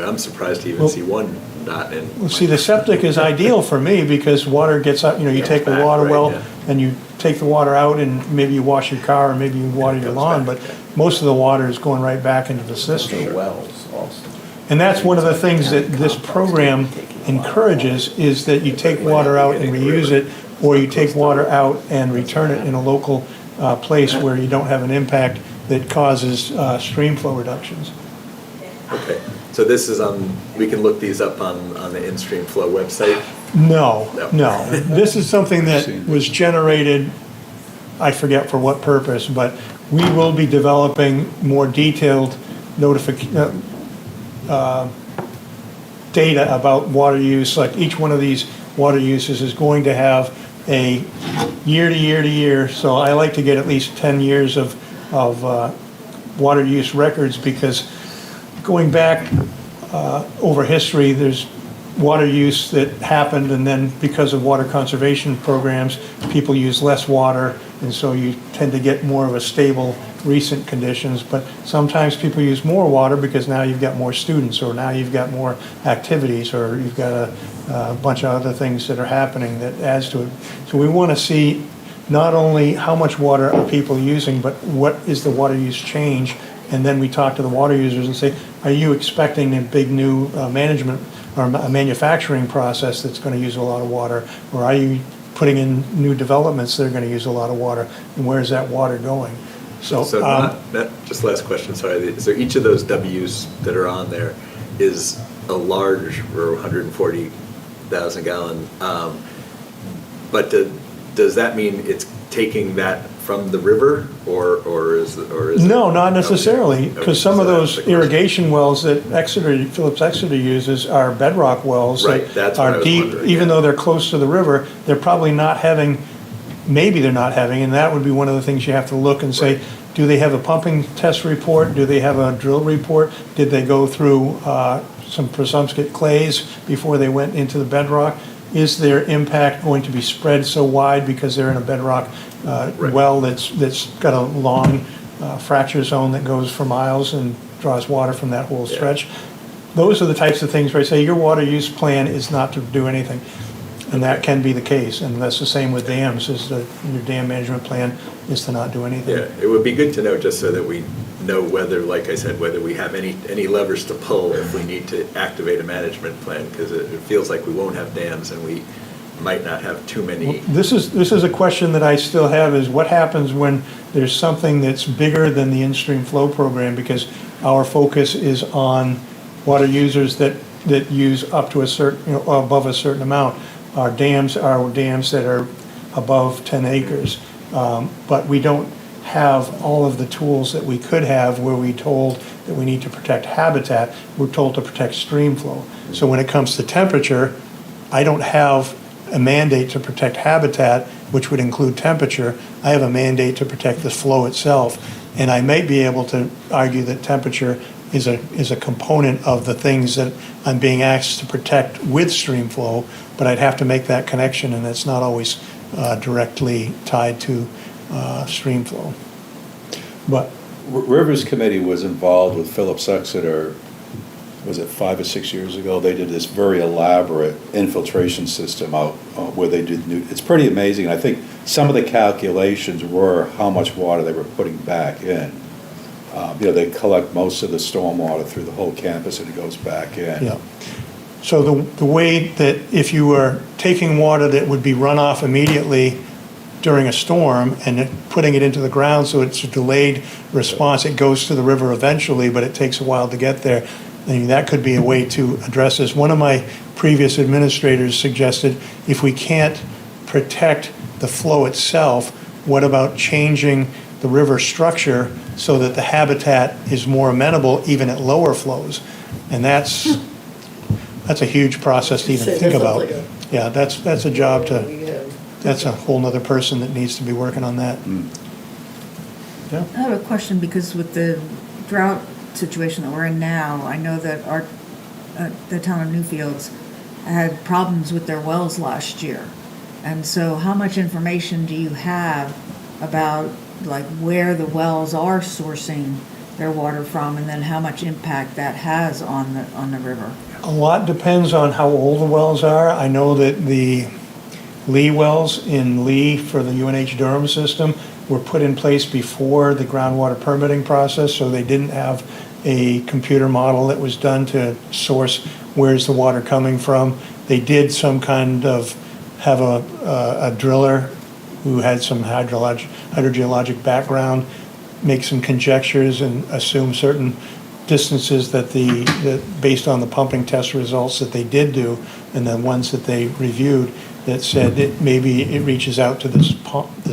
I'm surprised to even see one dot in. Well, see, the septic is ideal for me because water gets out, you take a back, water right, well yeah. and you take the water out and maybe you wash your car or maybe you water your lawn, but most of the water is going right back into the system. Wells also. And that's one of the things that this program encourages, is that you take water out and reuse it, or you take water out and return it in a local place where you don't have an impact that causes stream flow reductions. Okay, so this is we can look these up on the in-stream flow website? No. No. This is something that was generated, I forget for what purpose, but we will be developing more detailed data about water use. Like each one of these water uses is going to have a year to year to year. So I like to get at least 10 years of water use records, because going back over history, there's water use that happened, and then because of water conservation programs, people use less water, and so you tend to get more of a stable recent conditions. But sometimes people use more water because now you've got more students, or now you've got more activities, or you've got a bunch of other things that are happening that adds to it. So we want to see not only how much water are people using, but what is the water use change. And then we talk to the water users and say, are you expecting a big new management or a manufacturing process that's going to use a lot of water? Or are you putting in new developments that are going to use a lot of water? And where's that water going? So Just last question, sorry. So each of those Ws that are on there is a large, or 140,000 gallon, but does that mean it's taking that from the river, or is no, it? not necessarily, Okay. because some of So those that's the question. irrigation wells that Phillips Exeter uses are bedrock wells. Right, that that's what I are was deep. wondering, Even yeah. though they're close to the river, they're probably not having, maybe they're not having, and that would be one of the things you have to look and say, do they have a pumping test report? Do they have a drill report? Did they go through some Squamscott clays before they went into the bedrock? Is their impact going to be spread so wide because they're in a bedrock well that's got a long fracture zone that goes for miles and draws water from that whole stretch? Those are the types of things where I say your water use plan is not to do anything. And that can be the case, and that's the same with dams, is that your dam management plan is to not do anything. Yeah, it would be good to know, just so that we know whether, like I said, whether we have any levers to pull if we need to activate a management plan, because it feels like we won't have dams and we might not have too many. This is a question that I still have, is what happens when there's something that's bigger than the in-stream flow program, because our focus is on water users that use up to a certain, above a certain amount. Our dams are dams that are above 10 acres, but we don't have all of the tools that we could have where we told that we need to protect habitat. We're told to protect stream flow. So when it comes to temperature, I don't have a mandate to protect habitat, which would include temperature. I have a mandate to protect the flow itself. And I may be able to argue that temperature is a component of the things that I'm being asked to protect with stream flow, but I'd have to make that connection, and it's not always directly tied to stream flow. But Rivers Committee was involved with Phillips Exeter, was it 5 or 6 years ago? They did this very elaborate infiltration system out where they did it's pretty amazing. I think some of the calculations were how much water they were putting back in. They collect most of the stormwater through the whole campus and it goes back in. yeah. So the way that if you were taking water that would be run off immediately during a storm and putting it into the ground, so it's a delayed response. It goes to the river eventually, but it takes a while to get there. I mean, that could be a way to address this. One of my previous administrators suggested if we can't protect the flow itself, what about changing the river structure so that the habitat is more amenable even at lower flows? And that's a huge process to even think about. Yeah, that's a job that's a whole nother person that needs to be working on that. Yeah. I have a question, because with the drought situation that we're in now, I know that the town of Newfields had problems with their wells last year. And so how much information do you have about like where the wells are sourcing their water from, and then how much impact that has on the river? A lot depends on how old the wells are. I know that the Lee wells in Lee for the UNH Durham system were put in place before the groundwater permitting process, so they didn't have a computer model that was done to source where's the water coming from. They did some kind of have a driller who had some hydrogeologic background make some conjectures and assume certain distances that based on the pumping test results that they did do, and the ones that they reviewed, that said that maybe it reaches out to this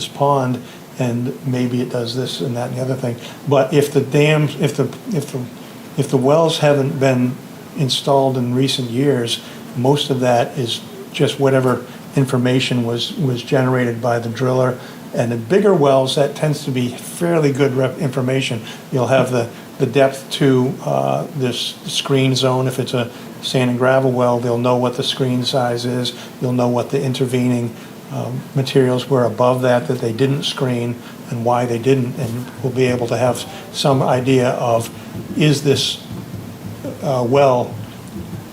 pond, and maybe it does this and that and the other thing. But if the dams, if the wells haven't been installed in recent years, most of that is just whatever information was generated by the driller. And the bigger wells, that tends to be fairly good information. You'll have the depth to this screen zone. If it's a sand and gravel well, they'll know what the screen size is. You'll know what the intervening materials were above that they didn't screen and why they didn't. And we'll be able to have some idea of, is this well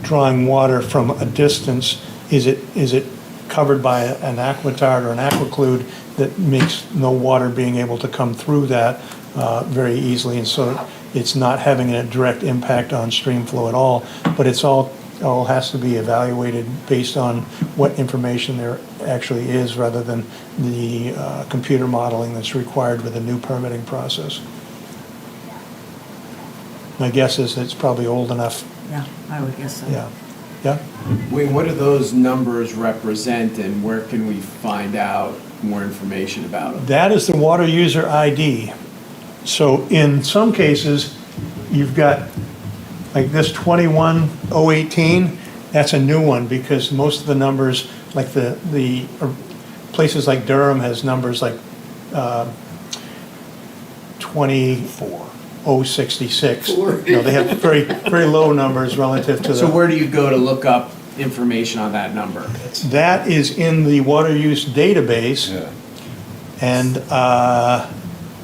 drawing water from a distance? Is it covered by an aquitard or an aquiclude that makes no water being able to come through that very easily, and so it's not having a direct impact on stream flow at all. But it's all has to be evaluated based on what information there actually is, rather than the computer modeling that's required with a new permitting process. My guess is it's probably old enough. Yeah, I would guess so. Yeah. Yeah. Wayne, what do those numbers represent, and where can we find out more information about them? That is the water user ID. So in some cases, you've got like this 21018, that's a new one, because most of the numbers, like the places like Durham has numbers like 24066. They have very, very low numbers relative to So where do you go to look up information on that number? That is in the water use database. Yeah. And Is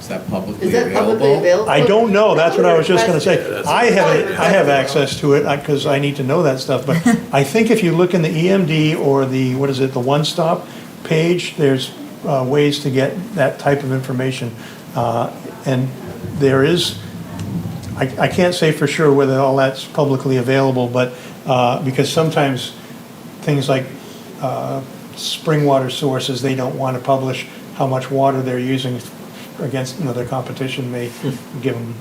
that publicly Is that available? publicly available? I don't know, that's what I was just gonna say. that's- I have access to it, because I need to know that stuff, but I think if you look in the EMD or the One Stop page, there's ways to get that type of information. And there is, I can't say for sure whether all that's publicly available, but, because sometimes things like spring water sources, they don't want to publish how much water they're using against, their competition may give them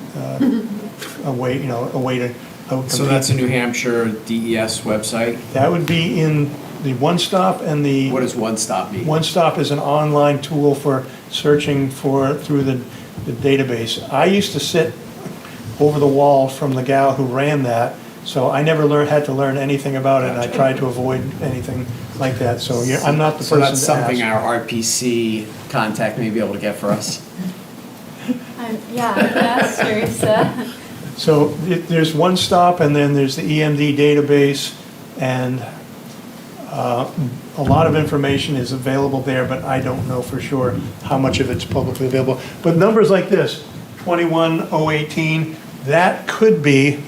a way to outcompete. So that's a New Hampshire DES website? That would be in the One Stop and the. What does One Stop mean? One Stop is an online tool for searching through the database. I used to sit over the wall from the gal who ran that, so I never had to learn anything about it, and I tried to avoid anything like that, so I'm not the person So to that's something ask. our RPC contact may be able to get for us? Yeah, Teresa. So there's One Stop, and then there's the EMD database, and a lot of information is available there, but I don't know for sure how much of it's publicly available. But numbers like this, 21018, that could be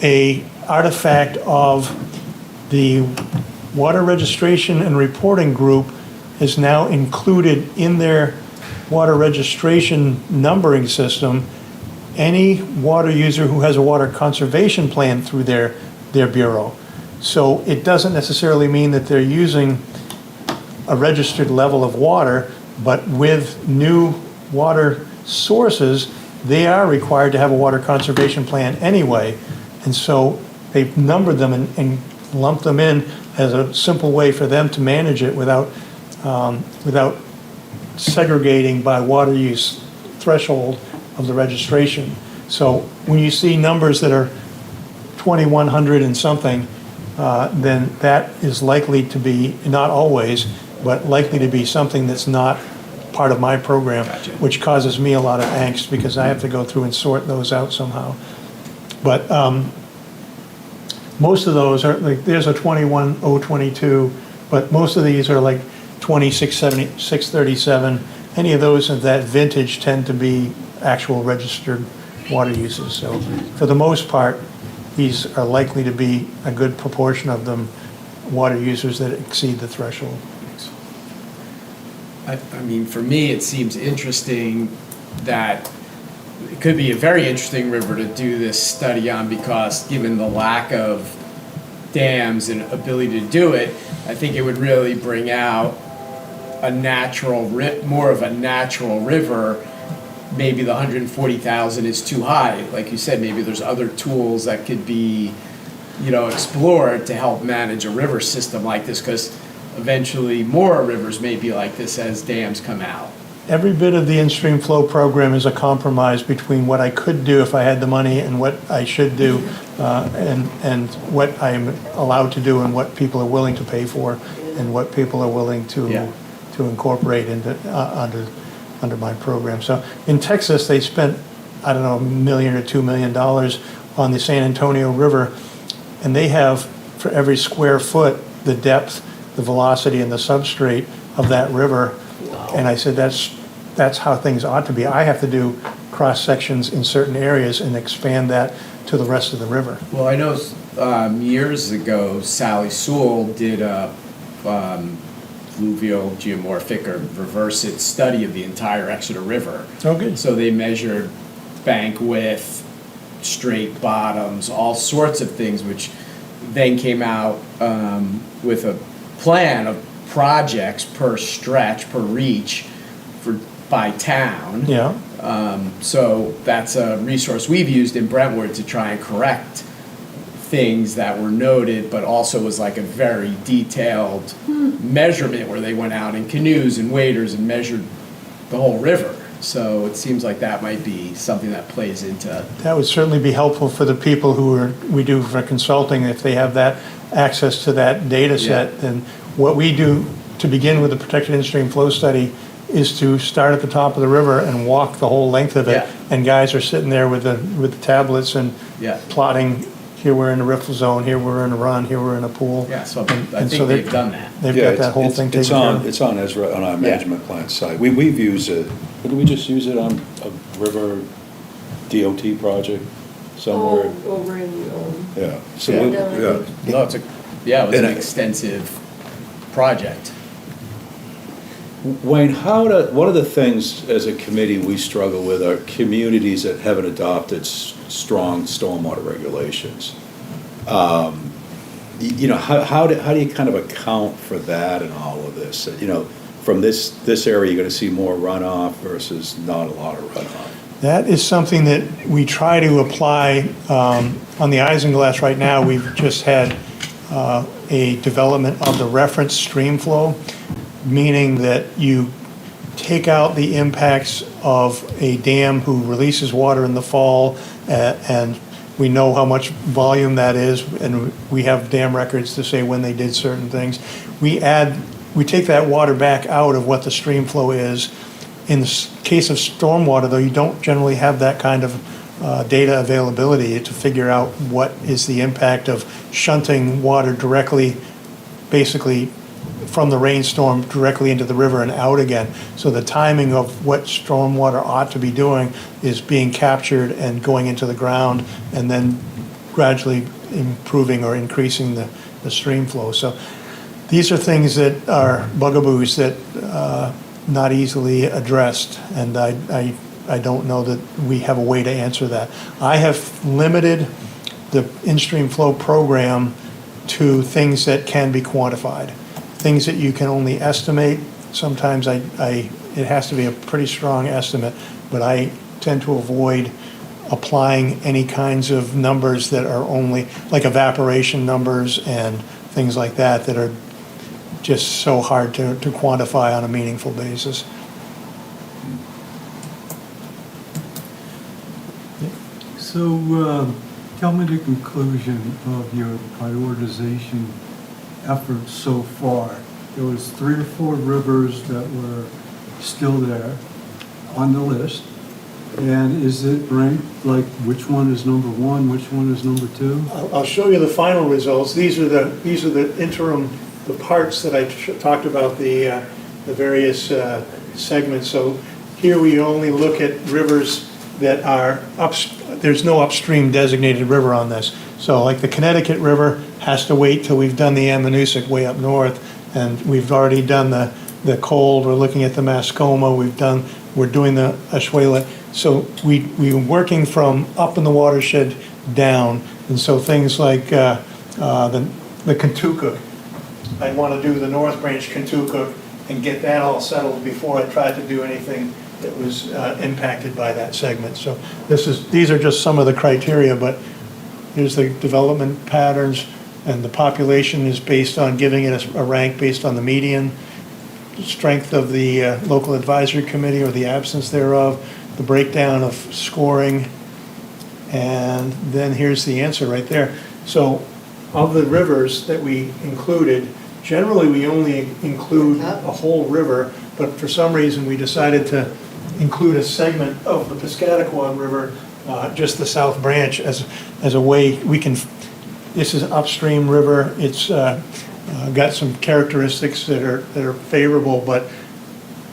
a artifact of the Water Registration and Reporting Group is now included in their water registration numbering system any water user who has a water conservation plan through their bureau. So it doesn't necessarily mean that they're using a registered level of water, But with new water sources, they are required to have a water conservation plan anyway. And so they've numbered them and lumped them in as a simple way for them to manage it without segregating by water use threshold of the registration. So when you see numbers that are 2,100 and something, then that is likely to be, not always, but likely to be something that's not part of my program, which causes me a lot of angst because I have to go through and sort those out somehow. But most of those are, like, there's a 21022, but most of these are like 2670, 637. Any of those of that vintage tend to be actual registered water uses. So for the most part, these are likely to be a good proportion of them water users that exceed the threshold. I mean, for me, it seems interesting that it could be a very interesting river to do this study on, because given the lack of dams and ability to do it, I think it would really bring out a natural, more of a natural river. Maybe the 140,000 is too high. Like you said, maybe there's other tools that could be, explored to help manage a river system like this, because eventually more rivers may be like this as dams come out. Every bit of the in-stream flow program is a compromise between what I could do if I had the money and what I should do, and what I'm allowed to do and what people are willing to pay for and what people are willing to incorporate into under my program. So in Texas, they spent, I don't know, $1 million or $2 million on the San Antonio River, and they have, for every square foot, the depth, the velocity, and the substrate of that river. And I said, that's how things ought to be. I have to do cross sections in certain areas and expand that to the rest of the river. Well, I know years ago, Sally Sewell did a fluvial geomorphic or reverse it study of the entire Exeter River. Oh, good. So they measured bank width, straight bottoms, all sorts of things, which then came out with a plan of projects per stretch, per reach, by town. Yeah. So that's a resource we've used in Brentwood to try and correct things that were noted, but also was like a very detailed measurement where they went out in canoes and waders and measured the whole river. So it seems like that might be something that plays into. That would certainly be helpful for the people we do for consulting. If they have that access to that data set, then what we do to begin with the protected in-stream flow study is to start at the top of the river and walk the whole length of it. Yeah. And guys are sitting there with the tablets and plotting, here we're in a riffle zone, here we're in a run, here we're in a pool. Yeah, so And I so think they've done that. They've got that whole thing taken care of. It's on Ezra, on our management plan site. We've used it, didn't we just use it on a river DOT project somewhere? Over in, Yeah. So, Yeah. No, it was an extensive project. Wayne, one of the things as a committee we struggle with are communities that haven't adopted strong stormwater regulations. How do you kind of account for that in all of this? From this area, you're going to see more runoff versus not a lot of runoff. That is something that we try to apply on the Isinglass right now. We've just had a development of the reference stream flow, meaning that you take out the impacts of a dam who releases water in the fall, and we know how much volume that is, and we have dam records to say when they did certain things. We take that water back out of what the stream flow is. In the case of stormwater, though, you don't generally have that kind of data availability to figure out what is the impact of shunting water directly, basically from the rainstorm directly into the river and out again. So the timing of what stormwater ought to be doing is being captured and going into the ground and then gradually improving or increasing the stream flow. So these are things that are bugaboos that not easily addressed, and I don't know that we have a way to answer that. I have limited the in-stream flow program to things that can be quantified. Things that you can only estimate, sometimes I it has to be a pretty strong estimate, but I tend to avoid applying any kinds of numbers that are only, like evaporation numbers and things like that, that are just so hard to quantify on a meaningful basis. So, tell me the conclusion of your prioritization efforts so far. There was 3 or 4 rivers that were still there on the list. And is it ranked, like, which one is number 1, which one is number 2? I'll show you the final results. These are the interim, the parts that I talked about, the various segments. So here we only look at rivers that are there's no upstream designated river on this. So like the Connecticut River has to wait till we've done the Ammonoosuc way up north, and we've already done the Cold, we're looking at the Mascoma, we're doing the Oswego. So we're working from up in the watershed down, and so things like the Kentucook, I'd want to do the North Branch Kentucook and get that all settled before I tried to do anything that was impacted by that segment. So these are just some of the criteria, but here's the development patterns, and the population is based on giving it a rank based on the median, strength of the local advisory committee or the absence thereof, the breakdown of scoring, and then here's the answer right there. So of the rivers that we included, generally we only include a whole river, but for some reason we decided to include a segment of the Piscataquag River, just the South Branch, as a way we can, this is an upstream river, it's got some characteristics that are favorable, but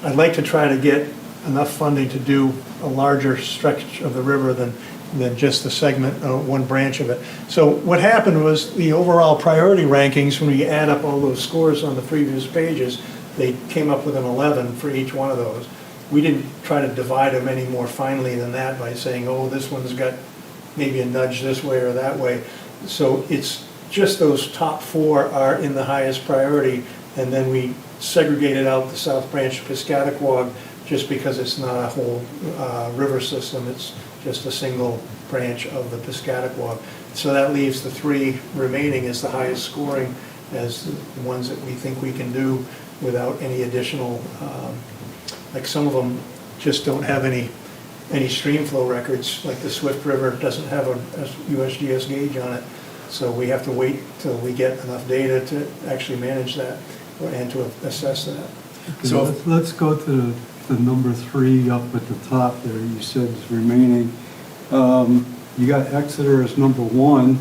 I'd like to try to get enough funding to do a larger stretch of the river than just the segment, one branch of it. So what happened was the overall priority rankings, when we add up all those scores on the previous pages, they came up with an 11 for each one of those. We didn't try to divide them any more finely than that by saying, oh, this one's got maybe a nudge this way or that way. So it's just those top 4 are in the highest priority, and then we segregated out the South Branch of Piscataquag just because it's not a whole river system, it's just a single branch of the Piscataquag. So that leaves the 3 remaining as the highest scoring, as the ones that we think we can do without any additional, like some of them just don't have any stream flow records, like the Swift River doesn't have a USGS gauge on it. So we have to wait till we get enough data to actually manage that and to assess that. So let's go to the number 3 up at the top there, you said is remaining. You got Exeter as number 1.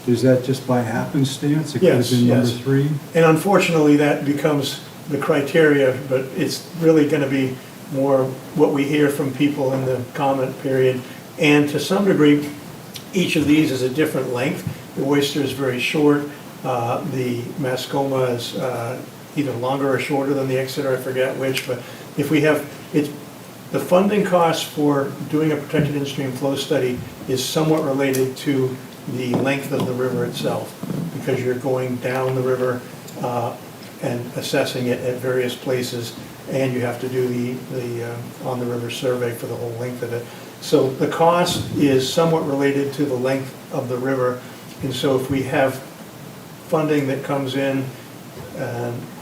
Is that just by happenstance? It could have been number 3? And unfortunately, that becomes the criteria, but it's really going to be more what we hear from people in the comment period. And to some degree, each of these is a different length. The Oyster is very short. The Mascoma is either longer or shorter than the Exeter, I forget which, but if we have, the funding cost for doing a protected in-stream flow study is somewhat related to the length of the river itself, because you're going down the river and assessing it at various places, and you have to do the on-the-river survey for the whole length of it. So the cost is somewhat related to the length of the river, and so if we have funding that comes in,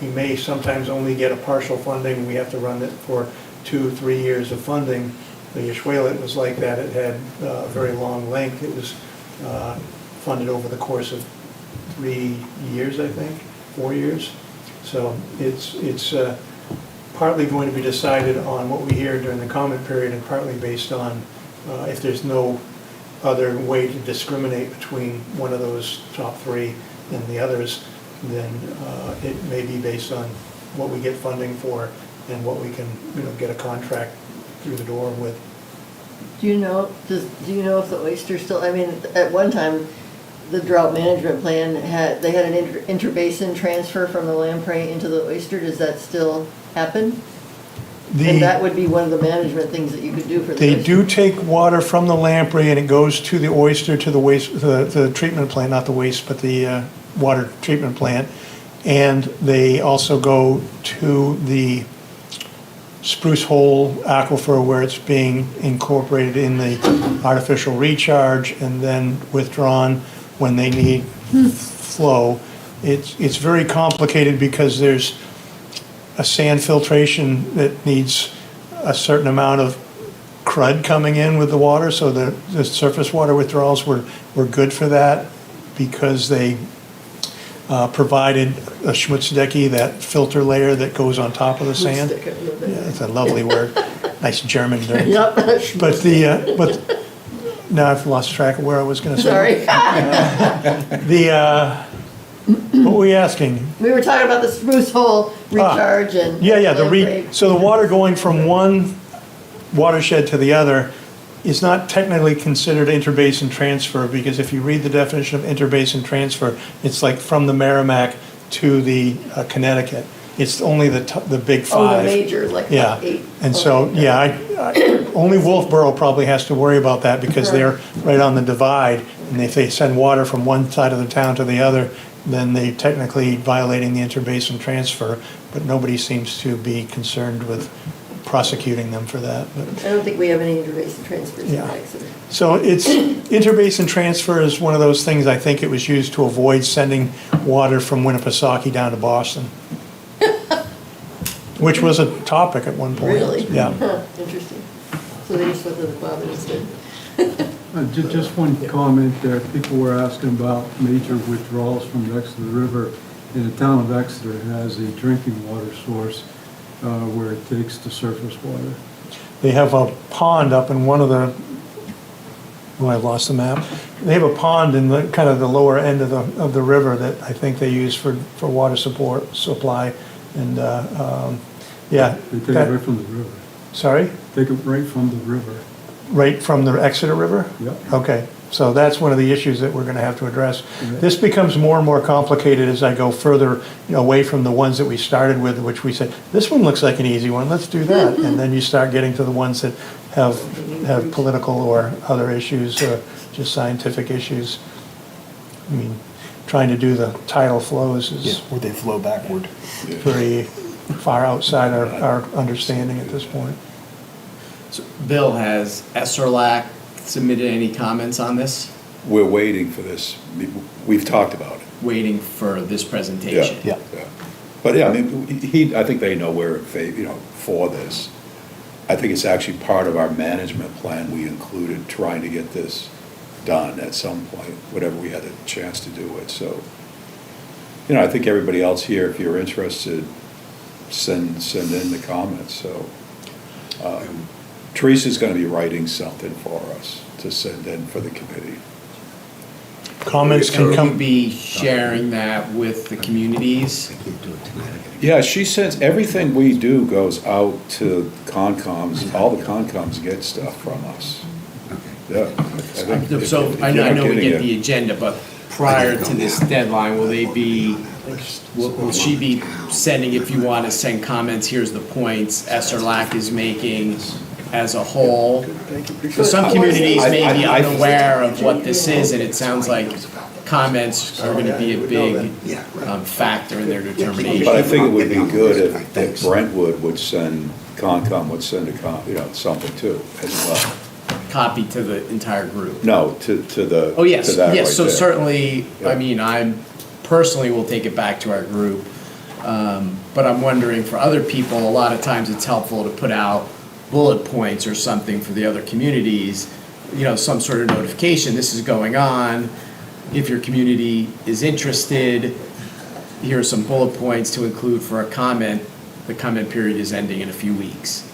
we may sometimes only get a partial funding, we have to run it for 2-3 years of funding. The Oswego was like that, it had a very long length, it was funded over the course of 3 years, I think, 4 years. So it's partly going to be decided on what we hear during the comment period, and partly based on if there's no other way to discriminate between one of those top 3 and the others, then it may be based on what we get funding for and what we can, get a contract through the door with. Do you know if the Oyster still, I mean, at one time, the drought management plan had an interbasin transfer from the Lamprey into the Oyster. Does that still happen? And that would be one of the management things that you could do for the They Oyster. do take water from the Lamprey and it goes to the Oyster, to the waste, the treatment plant, not the waste, but the water treatment plant. And they also go to the Spruce Hole aquifer where it's being incorporated in the artificial recharge and then withdrawn when they need flow. It's very complicated because there's a sand filtration that needs a certain amount of crud coming in with the water, so the surface water withdrawals were good for that because they provided a Schmutzdecke, that filter layer that goes on top of the sand. Yeah, it's a lovely word. Nice German term. Yep. But now I've lost track of where I was going to say. Sorry. What were we asking? We were talking about the Spruce Hole recharge and. Yeah, lamprey. so the water going from one watershed to the other is not technically considered interbasin transfer, because if you read the definition of interbasin transfer, it's like from the Merrimack to the Connecticut. It's only the big Oh, five. the major, like Yeah, 8. and so, yeah, only Wolfboro probably has to worry about that because they're right on the divide. And if they send water from one side of the town to the other, then they technically violating the interbasin transfer, but nobody seems to be concerned with prosecuting them for that. But I don't think we have any interbasin transfers in Yeah. Exeter. so it's, interbasin transfer is one of those things, I think it was used to avoid sending water from Winnipesaukee down to Boston. Which was a topic at one point. Really? Yeah. Huh, interesting. So they just went to the club and instead. Just one comment there. People were asking about major withdrawals from the Exeter River. And the town of Exeter has a drinking water source where it takes the surface water. They have a pond up in one of the, oh, I lost the map. They have a pond in the, kind of the lower end of the river that I think they use for water supply. And, yeah. They take it right from the river. Sorry? Take it right from the river. Right from the Exeter River? Yep. Okay, so that's one of the issues that we're gonna have to address. Yeah. This becomes more and more complicated as I go further away from the ones that we started with, which we said, this one looks like an easy one, let's do that. And then you start getting to the ones that have political or other issues, or just scientific issues. I mean, trying to do the tidal flows is Where they flow backward. very far outside our understanding at this point. So Bill, has SRLAC submitted any comments on this? We're waiting for this. We've talked about it. Waiting for this presentation? Yeah. But yeah, I mean, I think they know we're in favor, for this. I think it's actually part of our management plan. We included trying to get this done at some point, whatever we had a chance to do it. So, I think everybody else here, if you're interested, send in the comments. So, Teresa's going to be writing something for us to send in for the committee. Comments And can will you come, be sharing that with the communities? I can't do it tonight. I gotta- Yeah, she sends, everything we do goes out to Concoms. All the Concoms get stuff from us. Yeah. So I know we get the agenda, but prior to this deadline, will they be, will she be sending, if you want to send comments, here's the points SRLAC is making as a whole? So some communities may be unaware of what this is, and it sounds like comments are going to be a big factor in their determination. But I think it would be good if Brentwood would send, Concom would send something too, as well. Copy to the entire group. No, to the. Oh, yes, to that right yes, so there. certainly, I Yeah. mean, I personally will take it back to our group. But I'm wondering, for other people, a lot of times it's helpful to put out bullet points or something for the other communities, some sort of notification, this is going on. If your community is interested, here are some bullet points to include for a comment. The comment period is ending in a few weeks.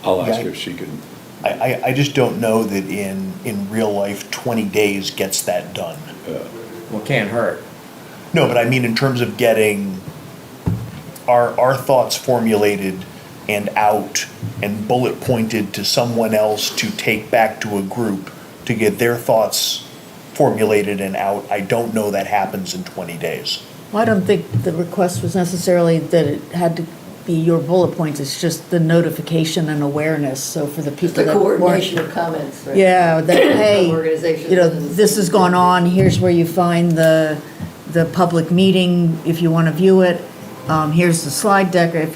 I'll ask her if she can. I just don't know that in real life, 20 days gets that done. Well, can't hurt. No, but I mean in terms of getting our thoughts formulated and out and bullet pointed to someone else to take back to a group to get their thoughts formulated and out. I don't know that happens in 20 days. Well, I don't think the request was necessarily that it had to be your bullet points, it's just the notification and awareness, so for the Just people the that coordination weren't. of comments, right? Yeah, that, hey, Organization. this has gone on, here's where you find the public meeting, if you want to view it. Here's the slide deck, if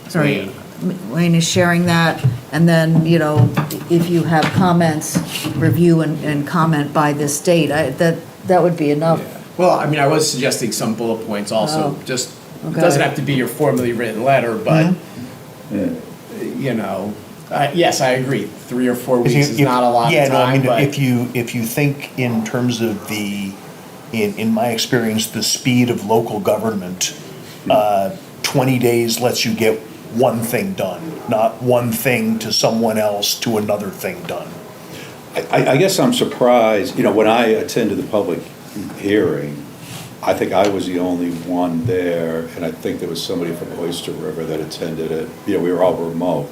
sorry, Wayne is sharing that, and then, you know, if you have comments, review and comment by this date, that would be enough. Well, I mean, I was suggesting some bullet points also, Oh, just, it okay. doesn't have to be your formally written letter, but, you know, yes, I agree, 3 or 4 weeks is not a lot Yeah, of no, I time, mean, but. if you think in terms of in my experience, the speed of local government, 20 days lets you get one thing done, not one thing to someone else to another thing done. I guess I'm surprised, you know, when I attended the public hearing, I think I was the only one there, and I think there was somebody from Oyster River that attended it. You know, we were all remote.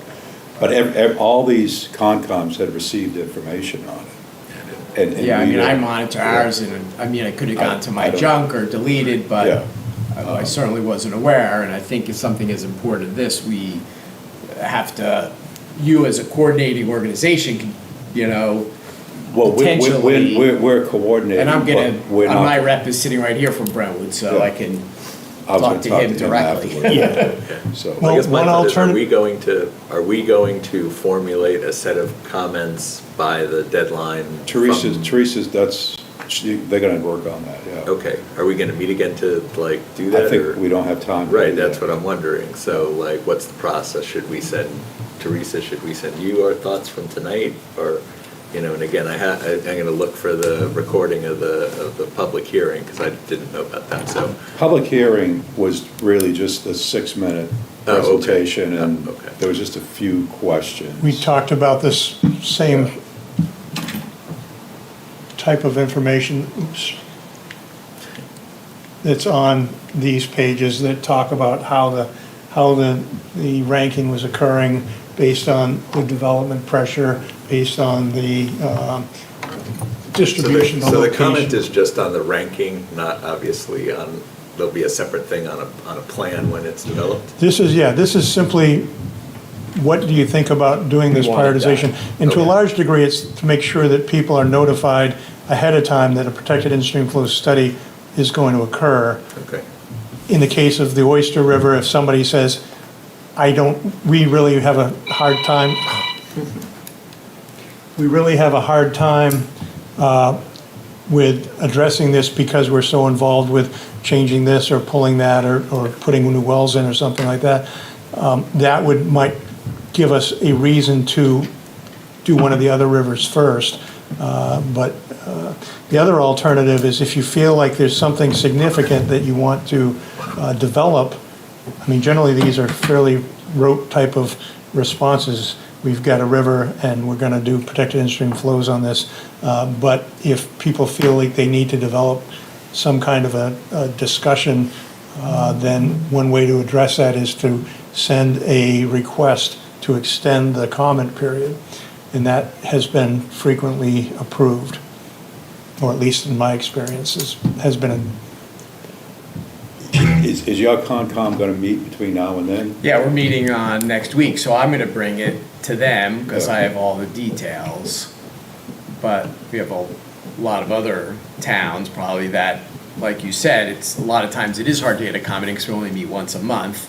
But all these Concom had received information on it. And Yeah, I we mean, I didn't. monitor Yeah. ours, and, I mean, it could have gone to I my don't- junk or deleted, Yeah. but I certainly wasn't aware, and I think if something as important as this, we have to, you as a coordinating organization, can, you know, Well, potentially- we're coordinating. and I'm gonna, but we're my not- rep is sitting right here from Brentwood, so Yeah. I can I was talk gonna to talk him directly. afterwards. Yeah. So. Well, I guess my one thought is, are alternative- we going to formulate a set of comments by the deadline? Teresa's, they're gonna work on that, yeah. Okay, are we gonna meet again to like do I that, or? think we don't have time. to Right, do that's that. what I'm wondering, so like, what's the process? Should we send, Teresa, should we send you our thoughts from tonight, or, you know, and again, I'm gonna look for the recording of the public hearing, because I didn't know about that, so. Public hearing was really just a 6-minute Oh, okay. presentation, and Oh, okay. there was just a few questions. We talked about this same type of information, oops, that's on these pages that talk about how the ranking was occurring based on the development pressure, based on the distribution, the So the location. comment is just on the ranking, not obviously on, there'll be a separate thing on a plan when it's developed? This is simply, what do you think about doing this We wanted that. prioritization? And to a Okay. large degree, it's to make sure that people are notified ahead of time that a protected in-stream flow study is going to occur. Okay. In the case of the Oyster River, if somebody says, we really have a hard time, with addressing this because we're so involved with changing this or pulling that or putting new wells in or something like that, that might give us a reason to do one of the other rivers first. But the other alternative is if you feel like there's something significant that you want to develop, I mean, generally these are fairly rote type of responses. We've got a river and we're going to do protected in-stream flows on this. But if people feel like they need to develop some kind of a discussion, then one way to address that is to send a request to extend the comment period. And that has been frequently approved, or at least in my experiences, has been. Is your Concom gonna meet between now and then? Yeah, we're meeting on next week, so I'm gonna bring it to them, because I Okay. have all the details. But we have a lot of other towns probably that, like you said, it's, a lot of times it is hard to get a comment, because we only meet once a month.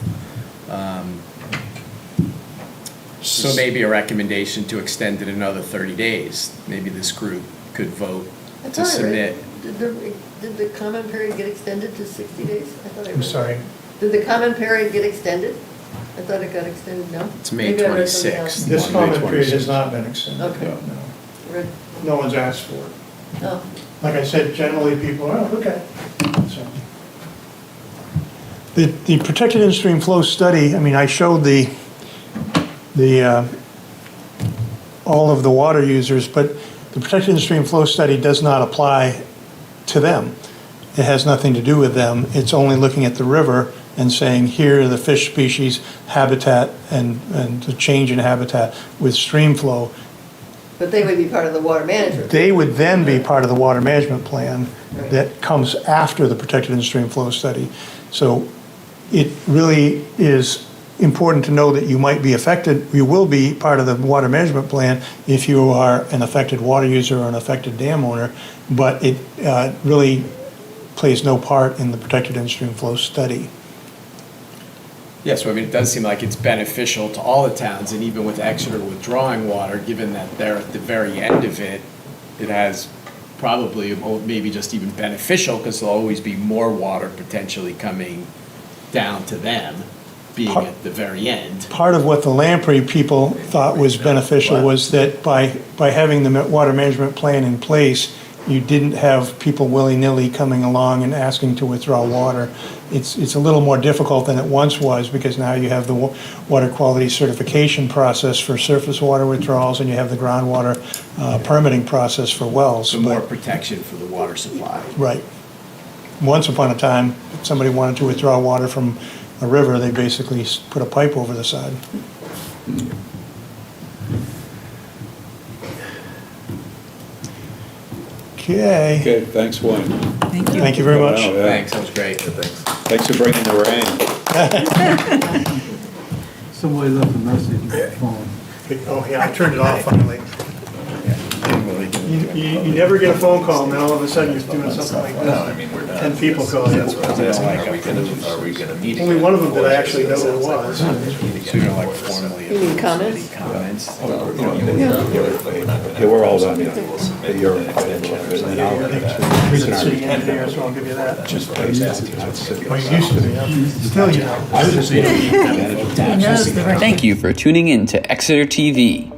So maybe a recommendation to extend it another 30 days. Maybe this group could vote I to thought I read- submit. Did the comment period get extended to 60 days? I thought I I'm read sorry. that. Did the comment period get extended? I thought it got extended, no? It's May Maybe I read something 26th. else. This May comment period has 26th. not been extended. Okay. No. Read- No one's asked for it. Oh, Like I said, generally people, oh, okay. So, the protected in-stream flow study, I mean, I showed all of the water users, but the protected in-stream flow study does not apply to them. It has nothing to do with them. It's only looking at the river and saying, here are the fish species, habitat, and the change in habitat with stream flow. but they would be part of the water management. They would then be part of the water management plan that comes after the protected in-stream flow study. So it really is important to know that you might be affected, you will be part of the water management plan if you are an affected water user or an affected dam owner, but it really plays no part in the protected in-stream flow study. Yeah, so I mean, it does seem like it's beneficial to all the towns, and even with Exeter withdrawing water, given that they're at the very end of it, it has probably, or maybe just even beneficial, because there'll always be more water potentially coming down to them, being at the very end. Part of what the Lamprey people thought was beneficial was that by having the water management plan in place, you didn't have people willy-nilly coming along and asking to withdraw water. It's a little more difficult than it once was, because now you have the water quality certification process for surface water withdrawals, and you have the groundwater permitting process for wells. So more protection for the water supply. Right. Once upon a time, if somebody wanted to withdraw water from a river, they basically put a pipe over the side. Okay. Okay, thanks, Wayne. Thank you. Thank you very much. Wow, yeah. Thanks, that was great. Thanks. Thanks for bringing the rain. Somebody left a message on the phone. Oh, yeah, I turned it off finally. You never get a phone call, and then all of a sudden you're doing something like this. 10 people call you. Are we gonna meet? Only one of them did I actually know who it was. So you're gonna like formally. You mean comments? Comments? Yeah, we're all done. You're and I'll- He's a city engineer, so I'll give you that. Well, you used to be, huh? Still you know. I was just He knows the right. Thank you for tuning in to Exeter TV.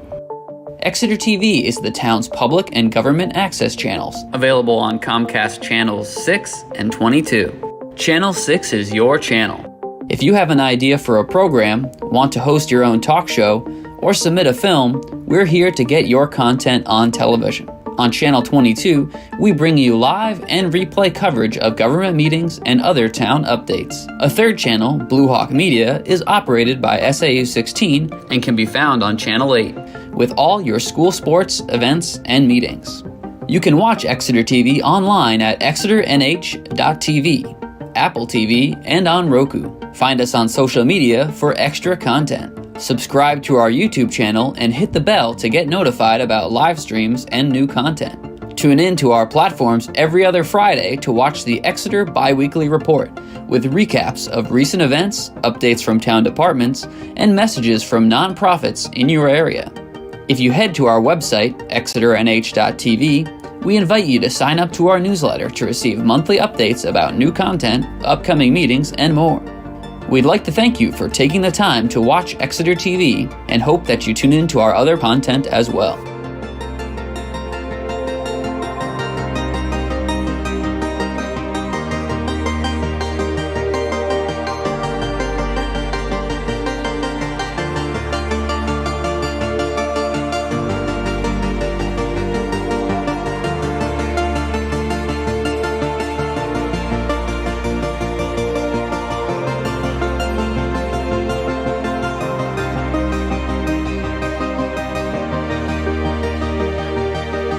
Exeter TV is the town's public and government access channels, available on Comcast channels 6 and 22. Channel 6 is your channel. If you have an idea for a program, want to host your own talk show, or submit a film, we're here to get your content on television. On Channel 22, we bring you live and replay coverage of government meetings and other town updates. A third channel, Blue Hawk Media, is operated by SAU 16 and can be found on Channel 8, with all your school sports, events, and meetings. You can watch Exeter TV online at exeternh.tv, Apple TV, and on Roku. Find us on social media for extra content. Subscribe to our YouTube channel and hit the bell to get notified about live streams and new content. Tune in to our platforms every other Friday to watch the Exeter Biweekly Report, with recaps of recent events, updates from town departments, and messages from nonprofits in your area. If you head to our website, exeternh.tv, we invite you to sign up to our newsletter to receive monthly updates about new content, upcoming meetings, and more. We'd like to thank you for taking the time to watch Exeter TV and hope that you tune in to our other content as well.